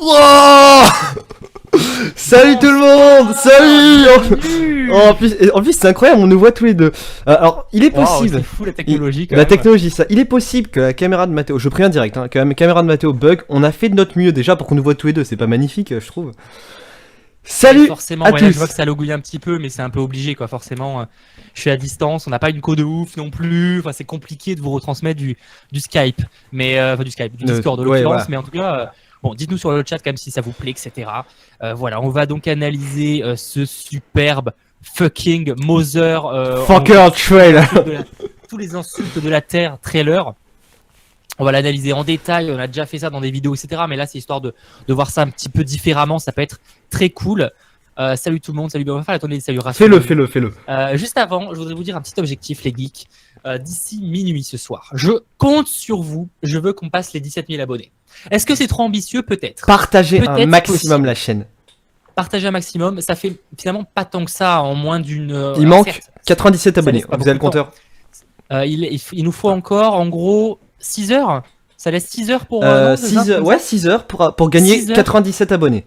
Oh Salut tout le monde. Salut. En plus c'est incroyable, on nous voit tous les deux. Alors il est possible, c'est fou la technologie quand la même. technologie ça, il est possible que la caméra de Mathéo, je préviens direct, que la caméra de Mathéo bug. On a fait de notre mieux déjà pour qu'on nous voit tous les deux, c'est pas magnifique je trouve. Salut Forcément, à ouais, tous. là, je vois que ça logouille un petit peu, mais c'est un peu obligé quoi. Forcément, je suis à distance, on n'a pas une co de ouf non plus. Enfin, c'est compliqué de vous retransmettre du Skype, mais enfin du Skype, du Discord de ouais, l'occurrence. voilà. Mais en tout cas, bon, dites-nous sur le chat quand même si ça vous plaît, etc. Voilà, on va donc analyser ce superbe fucking Mother, Fucker trail. tous les insultes de la terre trailer. On va l'analyser en détail, on a déjà fait ça dans des vidéos, etc. Mais là, c'est histoire de voir ça un petit peu différemment. Ça peut être très cool. Salut tout le monde, salut Béofa, attendez, salut Rassul. Fais-le. Juste avant, je voudrais vous dire un petit objectif, les geeks. D'ici minuit ce soir, je compte sur vous. Je veux qu'on passe les 17 000 abonnés. Est-ce que c'est trop ambitieux? Peut-être. Partagez un Peut-être maximum possible. la chaîne. Partagez un maximum. Ça fait finalement pas tant que ça en moins d'une. Il manque certes, 97 ça abonnés. laisse pas Vous avez le beaucoup de temps. compteur? Il nous faut encore, en gros, 6 heures. Ça laisse 6 heures pour. Non, 6 heures, ouais, 6 heures pour gagner 6 heures. 97 abonnés.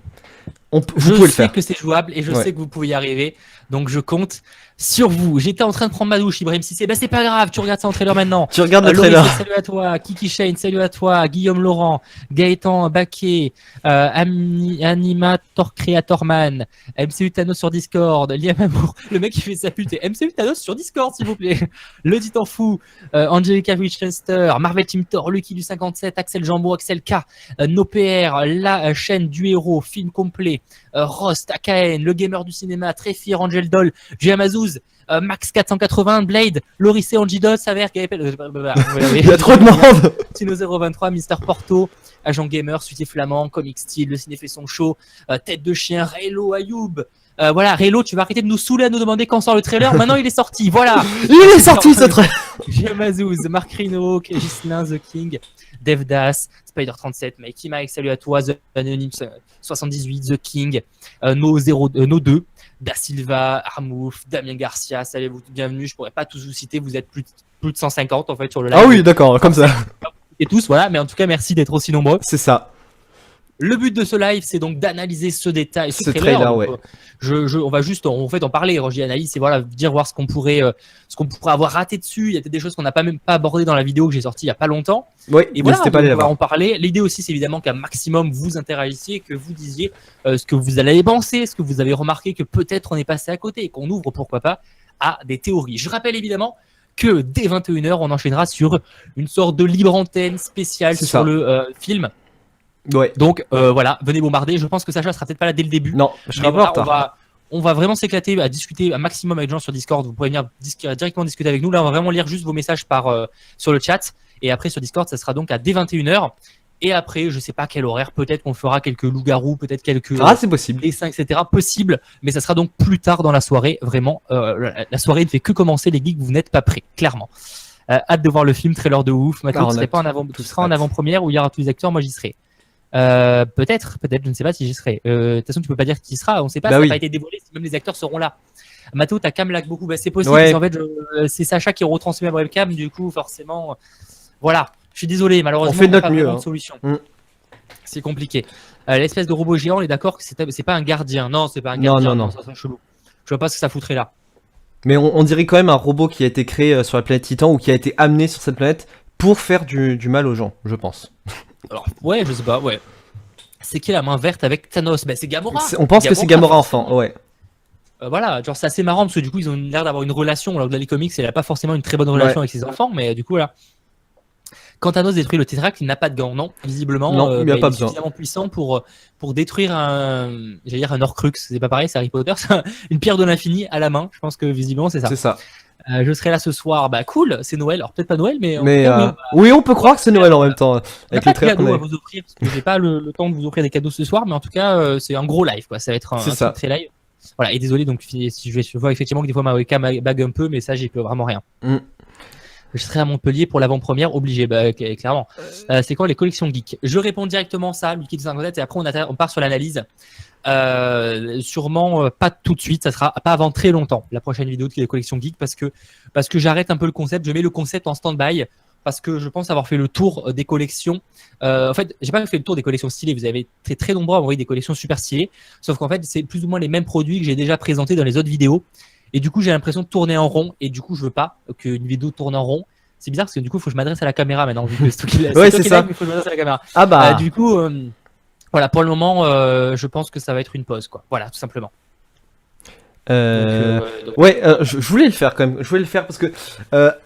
Vous Je pouvez le sais faire. que c'est jouable et je Ouais. sais que vous pouvez y arriver. Donc je compte sur vous. J'étais en train de prendre ma douche, Ibrahim Cissé. Bah c'est pas grave, tu regardes ça en trailer maintenant. Tu regardes le Loris, trailer. salut à toi. Kiki Shane, salut à toi. Guillaume Laurent, Gaëtan Baquet, Animator Creatorman, MCU Thanos sur Discord, Liam Amour, le mec qui fait sa pute. Et MCU Thanos sur Discord, s'il vous plaît. Le dit en fou, Angelica Winchester, Marvel Team Thor, Lucky du 57, Axel Jambo, Axel K, NoPR, la chaîne du héros, film complet, Rost, AKN, le gamer du cinéma, Tréfir, Angel Doll, Giamazouz, Max 480, Blade, Loris et Angidos, Saver, Gaëpel, Il y a trop de monde. Tino 023, Mister Porto, Agent Gamer, Suitier Flamand, Comic Style, Le Ciné fait son show, Tête de Chien, Raylo, Ayoub. Voilà, Raylo, tu vas arrêter de nous saouler à nous demander quand sort le trailer. Maintenant, il est sorti. Voilà. Il est sorti ce trailer. Giamazouz, Marc Rino, Gislin, The King, Devdas, Spider37, Mikey Mike, salut à toi, The Anonyme 78, The King, No 2, Da Silva, Armouf, Damien Garcia, salut à vous, bienvenue. Je pourrais pas tous vous citer, vous êtes plus de 150 en fait sur le live. Ah oui, d'accord, comme ça. Et tous, voilà, mais en tout cas, merci d'être aussi nombreux. C'est ça. Le but de ce live, c'est donc d'analyser ce détail, ce trailer, donc, ouais. On va juste en parler. Quand je dis analyse, c'est voilà, voir ce qu'on pourrait avoir raté dessus. Il y a peut-être des choses qu'on n'a même pas abordées dans la vidéo que j'ai sortie il y a pas longtemps. Oui, Et voilà, n'hésitez pas à aller la on va voir. en parler. L'idée aussi, c'est évidemment qu'un maximum vous interagissiez, que vous disiez ce que vous allez penser, ce que vous avez remarqué, que peut-être on est passé à côté et qu'on ouvre, pourquoi pas, à des théories. Je rappelle évidemment que dès 21h, on enchaînera sur une sorte de libre antenne spéciale C'est sur ça. le film. Ouais. Donc voilà, venez bombarder. Je pense que Sacha sera peut-être pas là dès le début. Non, je Mais serai pas en voilà, retard. on va vraiment s'éclater à discuter un maximum avec les gens sur Discord. Vous pouvez venir directement discuter avec nous. Là, on va vraiment lire juste vos messages sur le chat. Et après, sur Discord, ça sera donc à dès 21h. Et après, je sais pas quel horaire. Peut-être qu'on fera quelques loups-garous, peut-être quelques Ah, c'est possible. dessins, etc. Possible. Mais ça sera donc plus tard dans la soirée. Vraiment, la soirée ne fait que commencer. Les geeks, vous n'êtes pas prêts, clairement. Hâte de voir le film, trailer de ouf. Mathieu, tu seras en avant-première où il y aura tous les acteurs. Moi, j'y serai. Peut-être, je ne sais pas si j'y serai. De toute façon, tu peux pas dire qui y sera, on sait pas, Bah ça n'a oui. pas été dévoilé si même les acteurs seront là. Mathéo, t'as cam lag beaucoup, bah c'est possible, Ouais. parce qu'en fait, c'est Sacha qui retransmet ma webcam, du coup, forcément, voilà. Je suis désolé, malheureusement, On fait de n'a notre pas mieux, vraiment hein. de solution. Mm. C'est compliqué. L'espèce de robot géant, on est d'accord que c'est pas un gardien. Non, c'est pas un Non, gardien. non. Ça serait chelou. Je vois pas ce que ça foutrait là. Mais on dirait quand même un robot qui a été créé sur la planète Titan ou qui a été amené sur cette planète pour faire du mal aux gens, je pense. Alors, ouais, je sais pas, ouais. C'est qui la main verte avec Thanos? Bah, c'est Gamora. On pense que c'est Gamora enfant, ouais. Voilà, genre c'est assez marrant parce que du coup ils ont l'air d'avoir une relation, alors que dans les comics elle a pas forcément une très bonne relation avec ses enfants, mais du coup voilà. Quand Thanos détruit le Tesseract, il n'a pas de gants, non, visiblement. Non, il n'y a pas est besoin. suffisamment puissant pour détruire un Horcrux, c'est pas pareil, c'est Harry Potter, c'est une pierre de l'infini à la main. Je pense que visiblement c'est ça. C'est ça. Je serai là ce soir, bah cool, c'est Noël, alors peut-être pas Noël, mais, en Mais tout cas, oui, on peut croire que c'est Noël en même temps. on n'a Avec pas les de trailers qu'on cadeaux à a. vous offrir parce que j'ai pas le temps de vous offrir des cadeaux ce soir, mais en tout cas c'est un gros live quoi, ça va être un C'est ça. truc très live. Voilà, et désolé donc si je vois effectivement que des fois ma webcam bug un peu, mais ça j'y peux vraiment rien. Mm. Je serai à Montpellier pour l'avant-première, obligé, bah, clairement. C'est quoi les collections geek? Je réponds directement ça, Lucky 57, et après on part sur l'analyse. Sûrement pas tout de suite, ça sera pas avant très longtemps la prochaine vidéo de les collections geek parce que j'arrête un peu le concept, je mets le concept en stand-by parce que je pense avoir fait le tour des collections. En fait, j'ai pas fait le tour des collections stylées. Vous avez été très nombreux à envoyer des collections super stylées, sauf qu'en fait, c'est plus ou moins les mêmes produits que j'ai déjà présentés dans les autres vidéos. Et du coup, j'ai l'impression de tourner en rond. Et du coup, je veux pas qu'une vidéo tourne en rond. C'est bizarre parce que du coup, il faut que je m'adresse à la caméra maintenant, vu que c'est toi qui Ouais, c'est ça. live, mais il faut que je m'adresse à la caméra. Ah bah. Du coup, voilà, pour le moment, je pense que ça va être une pause, quoi. Voilà, tout simplement. Donc, Ouais, je voulais le faire quand même. Je voulais le faire parce que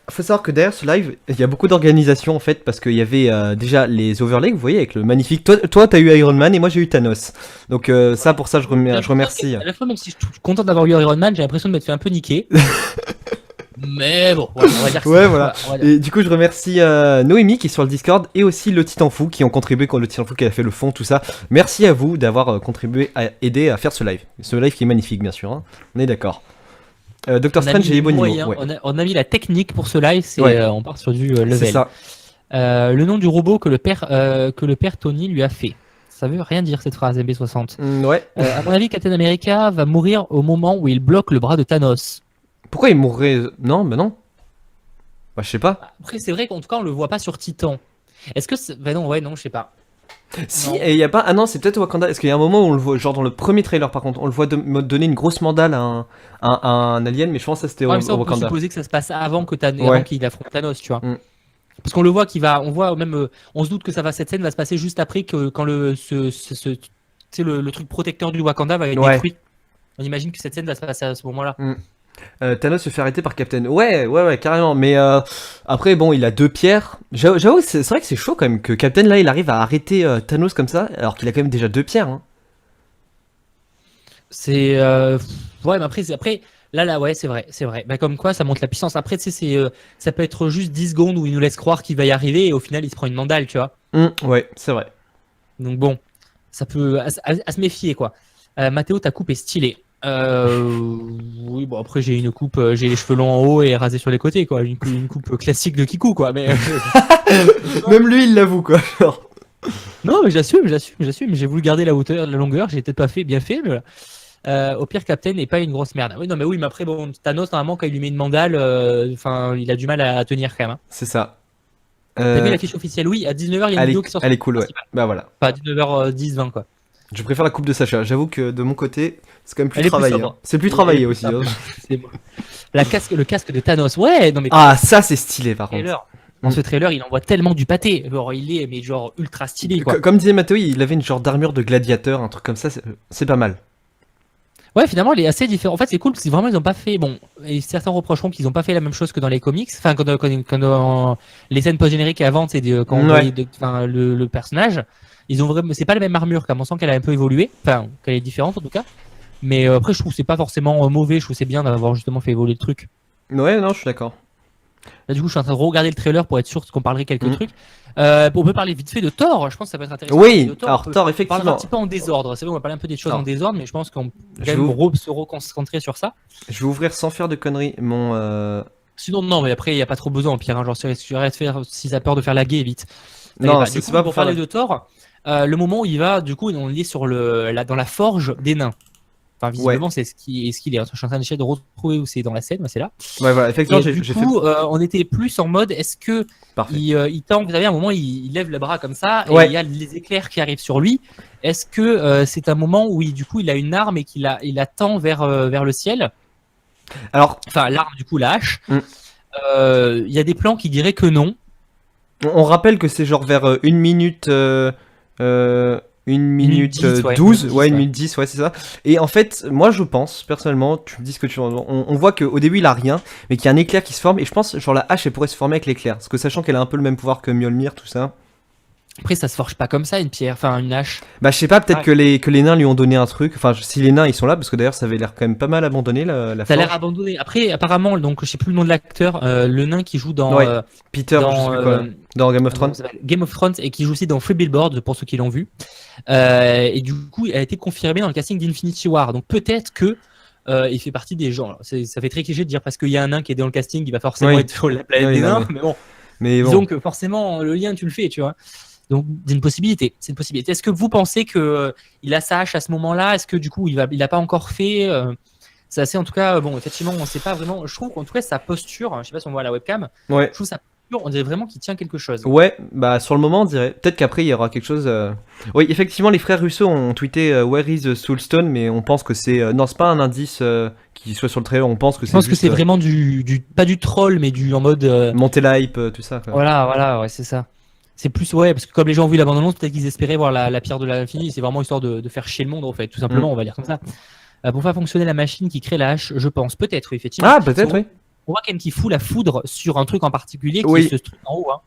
faut savoir que derrière ce live, il y a beaucoup d'organisation en fait parce qu'il y avait déjà les overlays, vous voyez, avec le magnifique. Toi, t'as eu Iron Man et moi j'ai eu Thanos. Donc ça, pour ça, je remercie. À la fois, même si je suis content d'avoir eu Iron Man, j'ai l'impression de m'être fait un peu niquer. Mais bon, voilà, on va dire que Ouais, c'est- voilà. on va dire- Et du coup, je remercie Noémie qui est sur le Discord et aussi le Titan Fou qui ont contribué, quand le Titan Fou qui a fait le fond, tout ça. Merci à vous d'avoir contribué à aider à faire ce live. Ce live qui est magnifique, bien sûr. Hein. On est d'accord. Doctor on a Strange mis et les beaux moyens, niveaux. Ouais. on a mis la technique pour ce live, c'est Ouais. on part sur du C'est level. ça. Le nom du robot que le père Tony lui a fait. Ça veut rien dire cette phrase MB60. Ouais. À mon avis, Captain America va mourir au moment où il bloque le bras de Thanos. Pourquoi il mourrait? Non, bah non. Bah, je sais pas. Après, c'est vrai qu'en tout cas, on le voit pas sur Titan. Est-ce que bah non, ouais, non, je sais pas. Si, Non. et il y a pas. Ah non, c'est peut-être Wakanda. Est-ce qu'il y a un moment où on le voit, genre dans le premier trailer par contre, on le voit donner une grosse mandale à un alien, mais je pense que ça c'était Ouais, au mais ça, on peut Wakanda. supposer que ça se passe avant Ouais. avant qu'il affronte Thanos, tu vois. Mm. Parce qu'on le voit on voit même, on se doute que cette scène va se passer juste après que quand tu sais, le truc protecteur du Wakanda va être Ouais. détruit. On imagine que cette scène va se passer à ce moment-là. Thanos se fait arrêter par Captain. Ouais, carrément. Mais après, bon, il a deux pierres. J'avoue, c'est vrai que c'est chaud quand même que Captain là, il arrive à arrêter Thanos comme ça, alors qu'il a quand même déjà deux pierres. Hein. C'est ouais, mais après là ouais, c'est vrai. Bah, comme quoi ça montre la puissance. Après, tu sais, ça peut être juste 10 secondes où il nous laisse croire qu'il va y arriver et au final il se prend une mandale, tu vois. Ouais, c'est vrai. Donc bon, ça peut à se méfier, quoi. Mathéo, ta coupe est stylée. Oui, bon, après j'ai une coupe, j'ai les cheveux longs en haut et rasés sur les côtés, quoi. Une coupe classique de Kikou, quoi. Mais Même lui, il l'avoue quoi. Genre. non, mais j'assume. J'ai voulu garder la hauteur, la longueur. J'ai peut-être pas fait bien fait, mais voilà. Au pire, Captain n'est pas une grosse merde. Oui, non, mais oui, mais après, bon, Thanos, normalement, quand il lui met une mandale, enfin, il a du mal à tenir quand même. Hein. C'est ça. T'as vu la fiche officielle? Oui, à 19h, il y a une vidéo qui sort. Elle est cool, ouais. Bah voilà. Pas à 19h10, 20, quoi. Je préfère la coupe de Sacha. J'avoue que de mon côté, c'est quand même plus Elle est plus travaillé. sobre. Hein. C'est plus Elle travaillé est plus aussi. sobre. Hein. C'est bon. Le casque de Thanos. Ouais, non, mais. Ah, ça c'est stylé par contre. Trailer. Dans ce trailer, il envoie tellement du pâté. Genre, il est mais genre ultra stylé, quoi. Comme disait Mathéo, il avait une genre d'armure de gladiateur, un truc comme ça. C'est pas mal. Ouais, finalement, il est assez différent. En fait, c'est cool parce que vraiment, ils ont pas fait. Bon, et certains reprocheront qu'ils ont pas fait la même chose que dans les comics. Enfin, quand dans les scènes post-génériques avant, c'est quand on voyait le personnage. Ils ont vraiment. C'est pas la même armure, qu'à mon sens, qu'elle a un peu évolué. Enfin, qu'elle est différente en tout cas. Mais après, je trouve que c'est pas forcément mauvais. Je trouve que c'est bien d'avoir justement fait évoluer le truc. Ouais, non, je suis d'accord. Là, du coup, je suis en train de regarder le trailer pour être sûr qu'on parlerait quelques trucs. On peut parler vite fait de Thor. Je pense que ça peut être intéressant. Oui, De Thor, alors Thor, on parlera un effectivement. petit peu en désordre. C'est vrai, on va parler un peu des choses Alors, en désordre, mais je pense qu'on peut je quand même vous- se reconcentrer sur ça. Je vais ouvrir sans faire de conneries mon. Sinon, non, mais après, il n'y a pas trop besoin. Au pire, hein, genre, si t'as peur de faire la guet, vite. Non, Enfin, c'est du coup, pas pour pour faire parler de Thor, le moment où il va, du coup, on est sur dans la forge des nains. Enfin, visiblement, c'est ce qu'il est. Je suis en train d'essayer de retrouver où c'est dans la scène, mais c'est là. Ouais, voilà, effectivement, Et j'ai du fait. coup, on était plus en mode, est-ce que Parfait. il tend, vous savez, à un moment, il lève le bras comme ça, et Ouais. il y a les éclairs qui arrivent sur lui. Est-ce que c'est un moment où du coup, il a une arme et qu'il il attend vers le ciel? Alors, Enfin, l'arme, du coup, la hache. Mm. Il y a des plans qui diraient que non. on rappelle que c'est genre vers 1 minute. 1 minute 10, ouais, 12, 10, ouais, 1 ouais. minute 10, ouais, c'est ça. Et en fait, moi je pense, personnellement, tu me dis ce que tu en on voit qu'au début il a rien, mais qu'il y a un éclair qui se forme, et je pense, genre la hache elle pourrait se former avec l'éclair. Parce que sachant qu'elle a un peu le même pouvoir que Mjolnir, tout ça. Après, ça se forge pas comme ça, une pierre, enfin, une hache. Bah, je sais pas, peut-être Ouais. que les nains lui ont donné un truc. Enfin, si les nains ils sont là, parce que d'ailleurs ça avait l'air quand même pas mal abandonné la Ça a l'air forge. abandonné. Après, apparemment, donc, je sais plus le nom de l'acteur, le nain qui joue dans. Ouais. Peter, je sais dans plus quoi, dans Game of Thrones. Game of Thrones et qui joue aussi dans Free Billboards pour ceux qui l'ont vu. Et du coup, il a été confirmé dans le casting d'Infinity War. Donc peut-être que il fait partie des gens. Alors, ça fait très cliché de dire parce qu'il y a un nain qui est dans le casting, il va forcément Oui. être sur la planète Oui, des non, nains. Mais bon, Mais bon. disons que forcément le lien tu le fais, tu vois. Donc c'est une possibilité. C'est une possibilité. Est-ce que vous pensez que il a sa hache à ce moment-là? Est-ce que du coup il a pas encore fait c'est assez en tout cas bon effectivement on sait pas vraiment. Je trouve qu'en tout cas sa posture, je sais pas si on voit à la webcam, Ouais. je trouve ça on dirait vraiment qu'il tient quelque chose. Ouais, bah sur le moment on dirait. Peut-être qu'après il y aura quelque chose. Oui, effectivement, les frères Russo ont tweeté Where is the Soulstone, mais on pense que c'est. Non, c'est pas un indice qui soit sur le trailer, on pense que Je c'est pense que juste c'est vraiment pas du troll, mais du en mode. monter la hype, tout ça. Quoi. Voilà, ouais, c'est ça. C'est plus, ouais, parce que comme les gens ont vu la bande-annonce, peut-être qu'ils espéraient voir la pierre de l'infini. C'est vraiment histoire de faire chier le monde, en fait, tout simplement, on va dire comme ça. Pour faire fonctionner la machine qui crée la hache, je pense, peut-être, oui, effectivement. Ah, peut-être, oui. On voit quand même qu'il fout la foudre sur un truc en particulier, qui Oui. est ce truc en haut. Hein.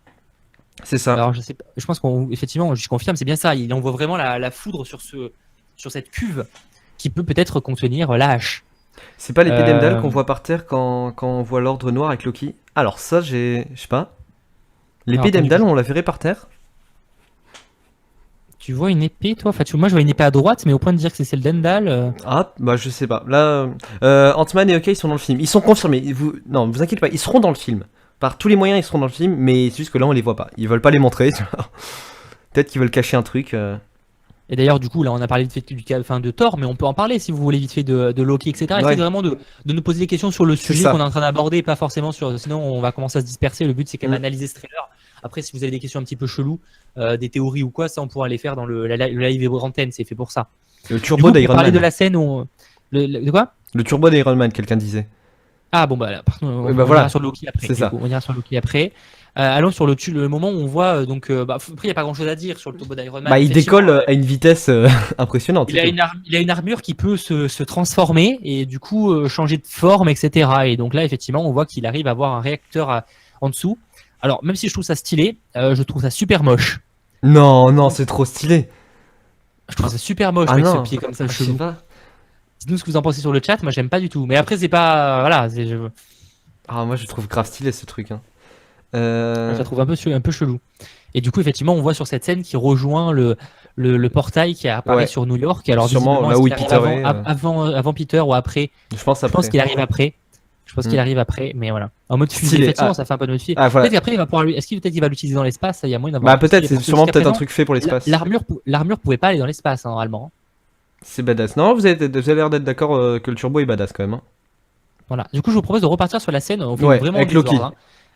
C'est ça. Alors, je sais pas, je pense qu'effectivement, je confirme, c'est bien ça. Il envoie vraiment la foudre sur cette cuve qui peut peut-être contenir la hache. C'est pas l'épée d'Heimdall qu'on voit par terre quand on voit l'ordre noir avec Loki. Alors ça, je sais pas. L'épée d'Heimdall, on la verrait par terre. Tu vois une épée, toi? Enfin, moi, je vois une épée à droite, mais au point de dire que c'est celle d'Heimdall. Ah, bah je sais pas. Là, Ant-Man et Hawkeye sont dans le film. Ils sont confirmés. Non, vous inquiétez pas, ils seront dans le film. Par tous les moyens, ils seront dans le film, mais c'est juste que là, on les voit pas. Ils veulent pas les montrer. Peut-être qu'ils veulent cacher un truc. Et d'ailleurs, du coup, là, on a parlé de Thor, mais on peut en parler si vous voulez vite fait de Loki, etc. Ouais. Essayez vraiment de nous poser des questions sur le sujet ça. qu'on est en train d'aborder, pas forcément sur. Sinon, on va commencer à se disperser. Le but, c'est quand même d'analyser ce trailer. Après, si vous avez des questions un petit peu cheloues, des théories ou quoi, ça, on pourra les faire dans le live antenne. C'est fait pour ça. Le turbo d'Iron Man. Parler de la scène où. De quoi? Le turbo d'Iron Man, quelqu'un disait. Ah bon, bah, pardon, on voilà. ira sur Loki après. C'est ça. On ira sur Loki après. Allons sur le moment où on voit après il n'y a pas grand chose à dire sur le turbo d'Iron Man. Bah, il décolle à une vitesse impressionnante. Il a une armure qui peut se transformer et du coup changer de forme, etc. Et donc là, effectivement, on voit qu'il arrive à avoir un réacteur en dessous. Alors, même si je trouve ça stylé, je trouve ça super moche. Non, c'est trop stylé. Je trouve ça super moche avec ce pied comme ça, chelou. Dites-nous ce que vous en pensez sur le chat. Moi, j'aime pas du tout. Mais après, c'est pas. Voilà. Ah, moi, je trouve grave stylé ce truc. Hein. Je la trouve un peu chelou. Et du coup, effectivement, on voit sur cette scène qui rejoint le portail qui apparaît sur New York. Et alors, sûrement là où Peter est. Avant Peter ou après. Je pense qu'il arrive après. Je pense qu'il arrive après, mais voilà. En mode fusée, effectivement, ça fait un peu de mode fusée. Voilà. Peut-être qu'après, il va pouvoir est-ce qu'il peut-être qu'il va l'utiliser dans l'espace? Il y a moyen d'avoir. Bah, peut-être, c'est sûrement peut-être un truc fait pour l'espace. L'armure pouvait pas aller dans l'espace, normalement. C'est badass. Non, vous avez l'air d'être d'accord que le turbo est badass quand même. Hein. Voilà. Du coup, je vous propose de repartir sur la scène. On fait vraiment avec Loki.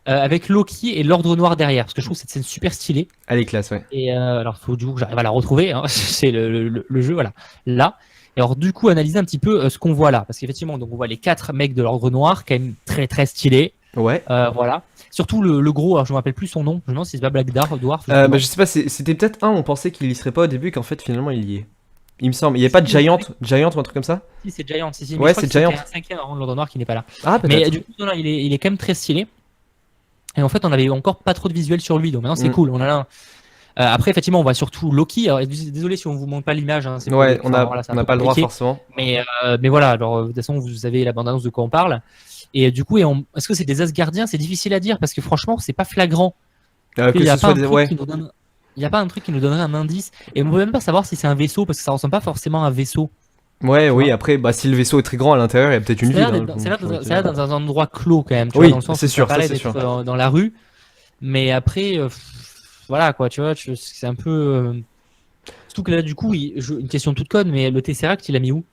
Avec Loki et l'ordre noir derrière, parce que je trouve cette scène super stylée. Elle est classe, ouais. Et alors, faut du coup que j'arrive à la retrouver. Hein. C'est le jeu, voilà. Là. Et alors, du coup, analyser un petit peu ce qu'on voit là. Parce qu'effectivement, donc, on voit les 4 mecs de l'ordre noir, quand même très très stylés. Ouais. Voilà. Surtout le gros, alors je me rappelle plus son nom. Je me demande si c'est pas Black Dwarf. Je sais pas, c'était peut-être on pensait qu'il y serait pas au début, qu'en fait finalement il y est. Il me semble. Il n'y a pas de Giant ou un truc comme ça? Si, c'est Giant. Si, ouais, c'est Giant. C'est un 5e avant l'ordre noir qui n'est pas là. Ah, peut-être. Mais du coup, non, il est quand même très stylé. Et en fait, on avait encore pas trop de visuel sur lui. Donc maintenant, c'est cool. On a là. Après, effectivement, on voit surtout Loki. Alors, désolé si on vous montre pas l'image. Hein, ouais, on n'a pas le droit forcément. Mais voilà, alors de toute façon, vous avez la bande-annonce de quoi on parle. Et du coup, est-ce que c'est des Asgardiens? C'est difficile à dire parce que franchement, c'est pas flagrant. Il n'y a pas un truc qui nous donnerait un indice. Et on peut même pas savoir si c'est un vaisseau parce que ça ressemble pas forcément à un vaisseau. Ouais, oui, après, si le vaisseau est très grand à l'intérieur, il y a peut-être une ville. C'est là dans un endroit clos quand même. Oui, dans le sens c'est sûr, c'est sûr. Dans la rue. Mais après, voilà quoi, tu vois, c'est un peu. Surtout que là, du coup, une question toute conne, mais le Tesseract, il a mis où?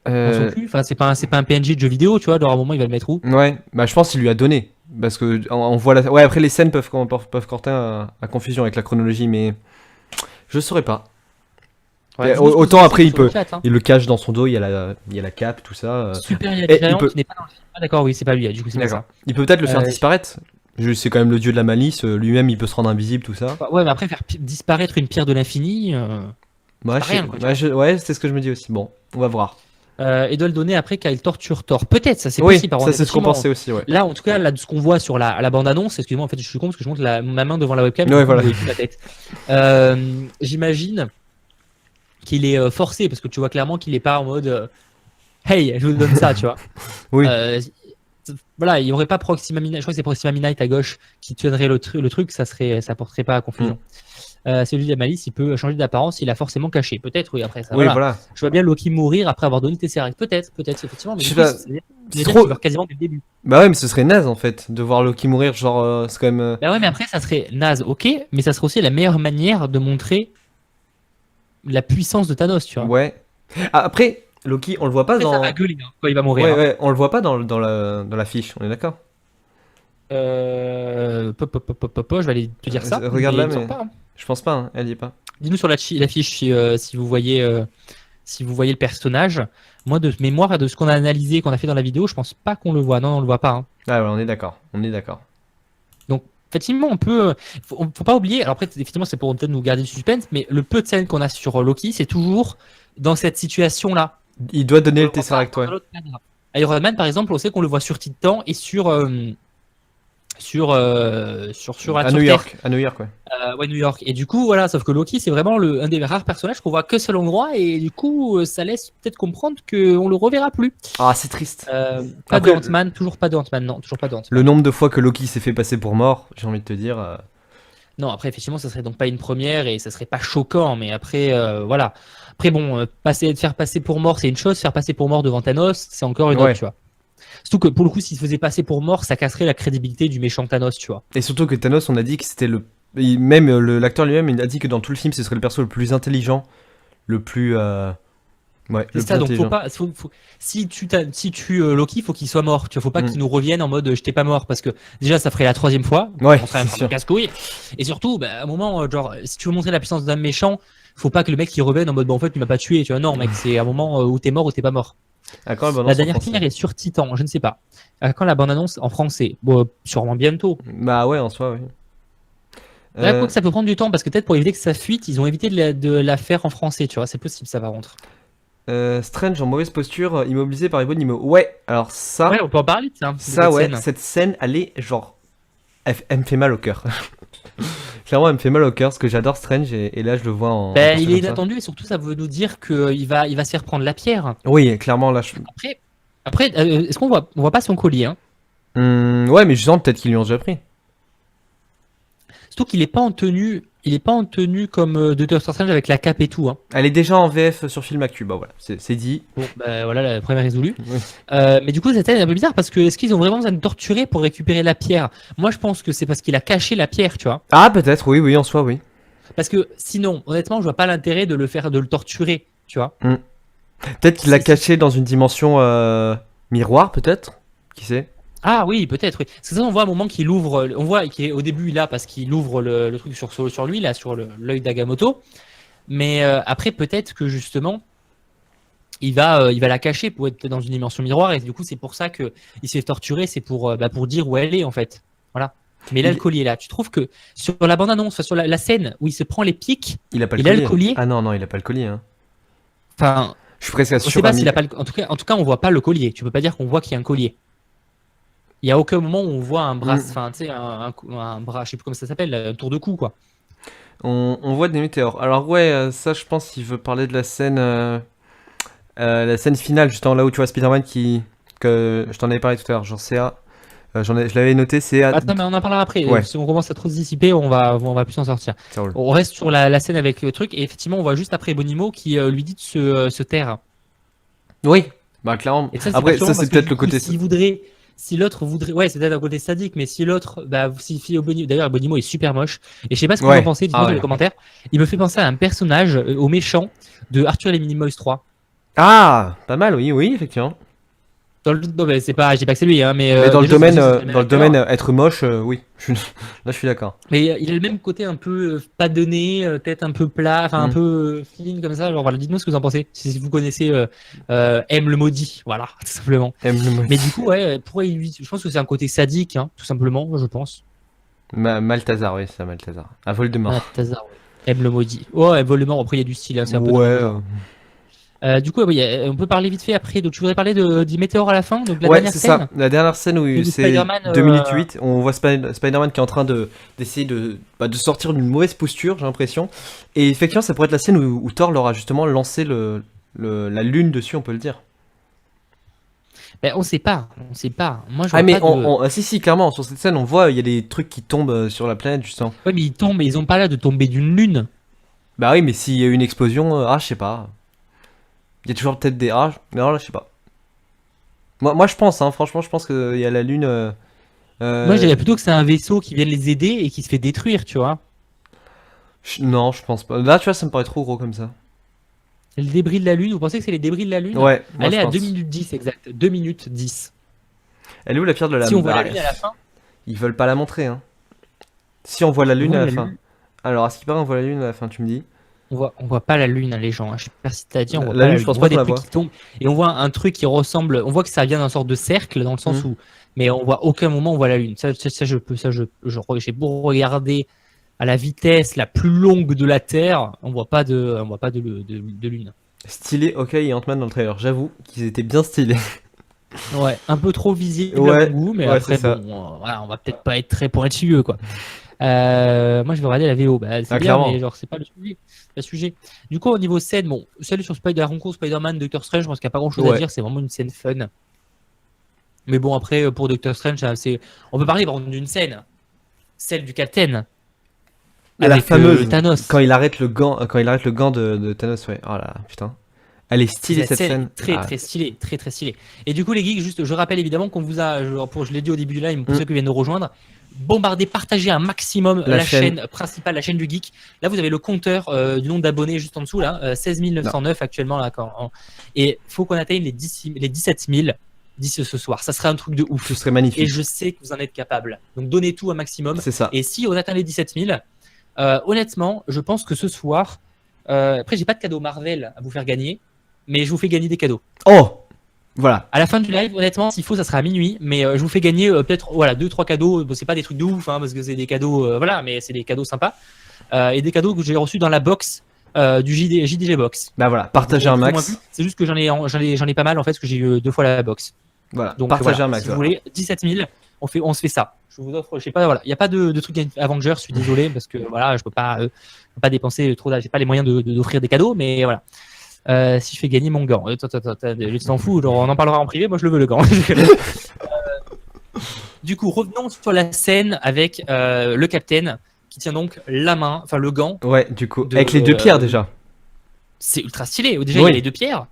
Enfin, c'est pas un PNJ de jeu vidéo, tu vois, genre à un moment il va le mettre où? Ouais, bah je pense qu'il lui a donné. Parce que on voit ouais, après les scènes peuvent porter à confusion avec la chronologie, mais je saurais pas. Ouais, autant après il le cache dans son dos, il y a la cape, tout ça. Super, il y a Giant qui n'est pas dans le film. Ah d'accord, oui, c'est pas lui, du coup c'est pas ça. Il peut peut-être le faire disparaître. C'est quand même le dieu de la malice, lui-même il peut se rendre invisible, tout ça. Ouais, mais après faire disparaître une pierre de l'infini. Ouais, c'est ce que je me dis aussi. Bon, on va voir. Et doit le donner après quand il torture Thor. Peut-être, ça c'est possible. Par ça c'est ce qu'on pensait aussi, ouais. Là, en tout cas, là, de ce qu'on voit sur la bande-annonce, excusez-moi, en fait, je suis con parce que je monte ma main devant la webcam. Ouais, voilà. La tête. J'imagine qu'il est forcé parce que tu vois clairement qu'il est pas en mode hey, je vous donne ça, tu vois. Oui. Voilà, il y aurait pas Proxima Midnight. Je crois que c'est Proxima Midnight à gauche qui tiendrait le truc, ça porterait pas à confusion. Celui de la malice, il peut changer d'apparence, il a forcément caché. Peut-être, oui, après ça. Oui, voilà. Je vois bien Loki mourir après avoir donné Tesseract. Peut-être, effectivement. Mais c'est trop. Quasiment dès le début. Bah ouais, mais ce serait naze en fait, de voir Loki mourir, genre, c'est quand même. Bah ouais, mais après, ça serait naze, ok, mais ça serait aussi la meilleure manière de montrer la puissance de Thanos, tu vois. Ouais. Après, Loki, on le voit pas dans. Ça va gueuler, hein, quand il va mourir. Ouais, on le voit pas dans la fiche, on est d'accord? Je vais aller te dire ça. Regarde Mais là, il me semble mais pas, hein. je pense pas, hein, elle y est pas. Dis-nous sur la fiche si vous voyez le personnage. Moi, de mémoire et de ce qu'on a analysé, qu'on a fait dans la vidéo, je pense pas qu'on le voit. Non, on le voit pas, hein. Ah ouais, on est d'accord, on est d'accord. Donc, effectivement, on peut. Faut pas oublier. Alors, après, effectivement, c'est pour peut-être nous garder le suspense, mais le peu de scènes qu'on a sur Loki, c'est toujours dans cette situation-là. Il doit donner On le le voit pas Tesseract, ouais. dans l'autre cadre. Iron Man, par exemple, on sait qu'on le voit sur Titan et sur À sur New Terre. York, à New York, ouais. Ouais, New York. Et du coup, voilà, sauf que Loki, c'est vraiment un des rares personnages qu'on voit que seul endroit, et du coup, ça laisse peut-être comprendre qu'on le reverra plus. Ah, c'est triste. Pas de Après, Ant-Man, toujours pas de Ant-Man, non, toujours pas de le Ant-Man. nombre de fois que Loki s'est fait passer pour mort, j'ai envie de te dire. Non, après, effectivement, ça serait donc pas une première et ça serait pas choquant, mais après, voilà. Après, bon, faire passer pour mort, c'est une chose, faire passer pour mort devant Thanos, c'est encore une autre, Ouais. tu vois. Surtout que pour le coup, s'il se faisait passer pour mort, ça casserait la crédibilité du méchant Thanos, tu vois. Et surtout que Thanos, on a dit que c'était Même l'acteur lui-même, il a dit que dans tout le film, ce serait le perso le plus intelligent, le plus. Ouais, C'est le ça, plus donc intelligent. si tu tues Loki, faut qu'il soit mort. Tu vois, faut pas Mm. qu'il nous revienne en mode je t'ai pas mort, parce que déjà ça ferait la troisième fois, Ouais, on serait un c'est peu sûr. casse-couille. Et surtout, bah, à un moment, genre, si tu veux montrer la puissance d'un méchant, faut pas que le mec il revienne en mode en fait tu m'as pas tué. Tu vois, non mec, c'est un moment où t'es mort ou t'es pas mort. À quand la La balance en dernière français? pierre est sur Titan, je ne sais pas. À quand la bande annonce en français? Bon, sûrement bientôt. Bah ouais, en soi, oui. Là, quoi Euh, que ça peut prendre du temps parce que peut-être pour éviter que ça fuite, ils ont évité de la faire en français. Tu vois, c'est possible ça par contre. Strange en mauvaise posture, immobilisé par Ebonimo. Ouais, alors Ouais, ça, on peut en parler de ça, de ça cette ouais, scène. cette scène, elle est genre. Elle me fait mal au cœur. Clairement, elle me fait mal au cœur parce que j'adore Strange et là, je le vois en Ben, posture il est comme ça. inattendu et surtout ça veut nous dire qu'il va se faire prendre la pierre. Oui, clairement, là, je. Après, est-ce on voit pas son collier, hein? Ouais, mais je sens peut-être qu'ils lui ont déjà pris. Surtout qu'il est pas en tenue, il est pas en tenue comme Doctor Strange avec la cape et tout, hein. Elle est déjà en VF sur Film Actu, bah voilà, c'est dit. Bon, ben voilà, la première résolue. Oui. Mais du coup, cette scène est un peu bizarre parce que est-ce qu'ils ont vraiment besoin de torturer pour récupérer la pierre? Moi, je pense que c'est parce qu'il a caché la pierre, tu vois. Ah, peut-être, oui, oui, en soi, oui. Parce que sinon, honnêtement, je vois pas l'intérêt de le torturer, tu vois. Peut-être qu'il l'a C'est- caché dans une dimension miroir, peut-être. Qui sait? Ah oui, peut-être, oui. Parce que ça, on voit à un moment qu'il ouvre, on voit qu'au début, là, parce qu'il ouvre le truc sur lui, là, sur l'œil d'Agamotto. Mais après, peut-être que justement, il va la cacher pour être dans une dimension miroir. Et du coup, c'est pour ça qu'il se fait torturer, c'est pour dire où elle est, en fait. Voilà. Mais là, Il, le collier, là, tu trouves que sur la bande-annonce, enfin, sur la scène où il se prend les pics, il a pas le il a le collier. collier. Ah non, non, il a pas le collier. Hein. Enfin, Je suis presque on sait sûr. pas s'il a pas en tout cas, on voit pas le collier. Tu peux pas dire qu'on voit qu'il y a un collier. Il y a aucun moment où on voit un bras, enfin, tu sais, un bras, je sais plus comment ça s'appelle, un tour de cou, quoi. On voit des météores. Alors ouais, ça, je pense qu'il veut parler de la scène finale, justement là où tu vois Spider-Man que je t'en avais parlé tout à l'heure. Genre c'est je l'avais noté, c'est à. Attends, mais on en parlera après. Ouais. Si on commence à trop se dissiper, on va plus s'en sortir. Ça roule. On reste sur la scène avec le truc, et effectivement, on voit juste après Bonimo qui lui dit de se taire. Oui. Bah clairement. Et ça, c'est Après, perturbant ça parce c'est que peut-être du le coup, côté. si l'autre voudrait, ouais, c'est peut-être un côté sadique, mais si l'autre, bah, si Bonimo, d'ailleurs, Bonimo est super moche, et je sais pas ce que vous Ouais. en pensez, dites-moi Ah dans ouais. les commentaires. Il me fait penser à un personnage, au méchant de Arthur et les Minimoys 3. Ah, pas mal, oui, oui, effectivement. Non, mais c'est pas, je dis pas que c'est lui, hein, mais Mais dans le déjà, domaine, c'est le même dans le acteur. domaine être moche, oui. Là, je suis d'accord. Mais il a le même côté un peu pas donné, tête un peu plat, enfin un Mm. peu fine comme ça. Genre voilà, dites-nous ce que vous en pensez. Si vous connaissez M le maudit, voilà, tout simplement. Aime le mot. Mais du coup, ouais, je pense que c'est un côté sadique, hein, tout simplement, je pense. Malthazar, oui, c'est ça, Malthazar. À Ah, Voldemort. Tazar, ouais. M le maudit. Oh, Voldemort, après il y a du style, hein, c'est un peu dans Ouais. le genre. Du coup, oui, on peut parler vite fait après. Donc, tu voudrais parler du météore à la fin, donc la Ouais, dernière c'est scène ça. La dernière scène où de c'est Spider-Man. 2 minutes 8, on voit Spider-Man qui est en train d'essayer de sortir d'une mauvaise posture, j'ai l'impression. Et effectivement, ça pourrait être la scène où Thor leur a justement lancé la lune dessus, on peut le dire. Ben, on sait pas, on sait pas. Moi, je Ah, vois mais pas de. si, clairement, sur cette scène, on voit, il y a des trucs qui tombent sur la planète, justement. Ouais, mais ils tombent, mais ils ont pas l'air de tomber d'une lune. Bah oui, mais s'il y a eu une explosion, je sais pas. Il y a toujours peut-être des. Ah, mais alors là, je sais pas. Moi, je pense, hein, franchement, je pense qu'il y a la lune. Moi, je dirais plutôt que c'est un vaisseau qui vient les aider et qui se fait détruire, tu vois. Non, je pense pas. Là, tu vois, ça me paraît trop gros comme ça. Le débris de la Lune, vous pensez que c'est les débris de la Lune? Ouais, moi Elle je est à pense. 2 minutes 10 exact. 2 minutes 10. Elle est où la pierre de la Si on voit la Ah, Lune à la fin, Ils veulent pas la montrer, hein. Si on voit la lune voit à la la fin. lune. Alors, à ce qui paraît, on voit la lune à la fin, tu me dis. On voit pas la lune, hein, les gens, hein. Je sais pas si t'as dit, on voit La pas lune, la je lune. pense On pas voit qu'on des la trucs voit. qui tombent et on voit un truc qui ressemble. On voit que ça vient d'un sorte de cercle dans le sens Mhm. où, mais on voit aucun moment on voit la lune. J'ai beau regarder à la vitesse la plus longue de la Terre, on voit pas de lune. Stylé, ok, et Ant-Man dans le trailer. J'avoue qu'ils étaient bien stylés. Ouais, un peu trop visible à mon Ouais, goût, mais ouais, c'est après ça. bon, voilà, on va peut-être pas être très pointilleux quoi. Moi je vais regarder la VO, bah, c'est Ah, bien, mais clairement. genre c'est pas le sujet. Pas le sujet. Du coup au niveau scène, bon, celle sur Rencontre Spider-Man, Doctor Strange, je pense qu'il n'y a pas grand chose à Ouais. dire, c'est vraiment une scène fun. Mais bon après pour Doctor Strange, on peut parler par exemple d'une scène, celle du Captain La avec fameuse, Thanos. quand il arrête le gant, de Thanos, ouais. Oh là, putain. Elle est stylée Cette cette scène scène. est très Ah, très stylée, très très stylée. Et du coup les geeks, juste je rappelle évidemment qu'on vous a, je l'ai dit au début du live, pour Mm. ceux qui viennent de rejoindre, bombardez, partagez un maximum La la chaîne. chaîne principale, la chaîne du geek. Là vous avez le compteur du nombre d'abonnés juste en dessous là, 16 909 actuellement là. Et faut qu'on atteigne les 17 000 d'ici ce soir. Ça serait un truc de ouf. Ce serait Et magnifique. je sais que vous en êtes capable. Donc donnez tout un maximum. C'est ça. Et si on atteint les 17 000, honnêtement, je pense que ce soir, après j'ai pas de cadeau Marvel à vous faire gagner, mais je vous fais gagner des cadeaux. Oh, voilà. À la fin du live, honnêtement, s'il faut, ça sera à minuit, mais je vous fais gagner peut-être voilà 2-3 cadeaux. Bon, c'est pas des trucs de ouf, hein, parce que c'est des cadeaux, voilà, mais c'est des cadeaux sympas et des cadeaux que j'ai reçus dans la box du JDG Box. Bah voilà, partagez un Plus ou moins max. vu. C'est juste que j'en ai pas mal en fait, parce que j'ai eu 2 fois la box. Voilà, Donc partagez voilà, un max. si vous Voilà. voulez 17 000, on se fait ça. Je vous offre, je sais pas, voilà, il y a pas de truc Avengers, je suis désolé parce que voilà, je peux pas dépenser trop, j'ai pas les moyens d'offrir des cadeaux, mais voilà. Si je fais gagner mon gant, tu t'en fous, genre, on en parlera en privé, moi je le veux le gant. Du coup, revenons sur la scène avec le Captain qui tient donc la main, enfin le gant. Ouais, du coup, De- avec les deux pierres déjà. C'est ultra stylé. Déjà, il y Oui. a les 2 pierres.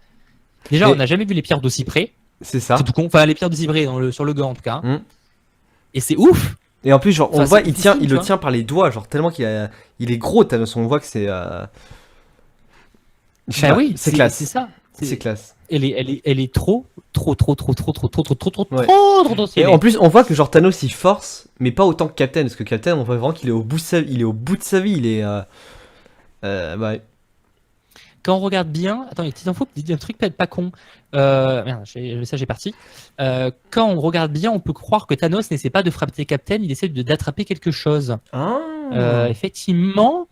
Déjà, Mais- on n'a jamais vu les pierres d'aussi près. C'est ça. C'est tout con. Enfin, les pierres d'aussi près sur le gant en tout cas. Mm. Et c'est ouf. Et en plus, genre, on Enfin, voit, c'est il tient, difficile, il tu le vois. tient par les doigts, genre tellement il est gros Thanos. On voit que c'est. Je sais Bah pas, oui, c'est classe. C'est ça. C'est classe. Elle est trop Et stylée. en plus, on voit que genre Thanos il force, mais pas autant que Captain, parce que Captain, on voit vraiment qu'il est au bout de sa vie. Il est au bout de sa vie. Il est. Bah, Quand on regarde bien, attends, une petite info, un truc peut-être pas con. Merde, j'ai parti. Quand on regarde bien, on peut croire que Thanos n'essaie pas de frapper Captain, il essaie d'attraper quelque chose. Effectivement.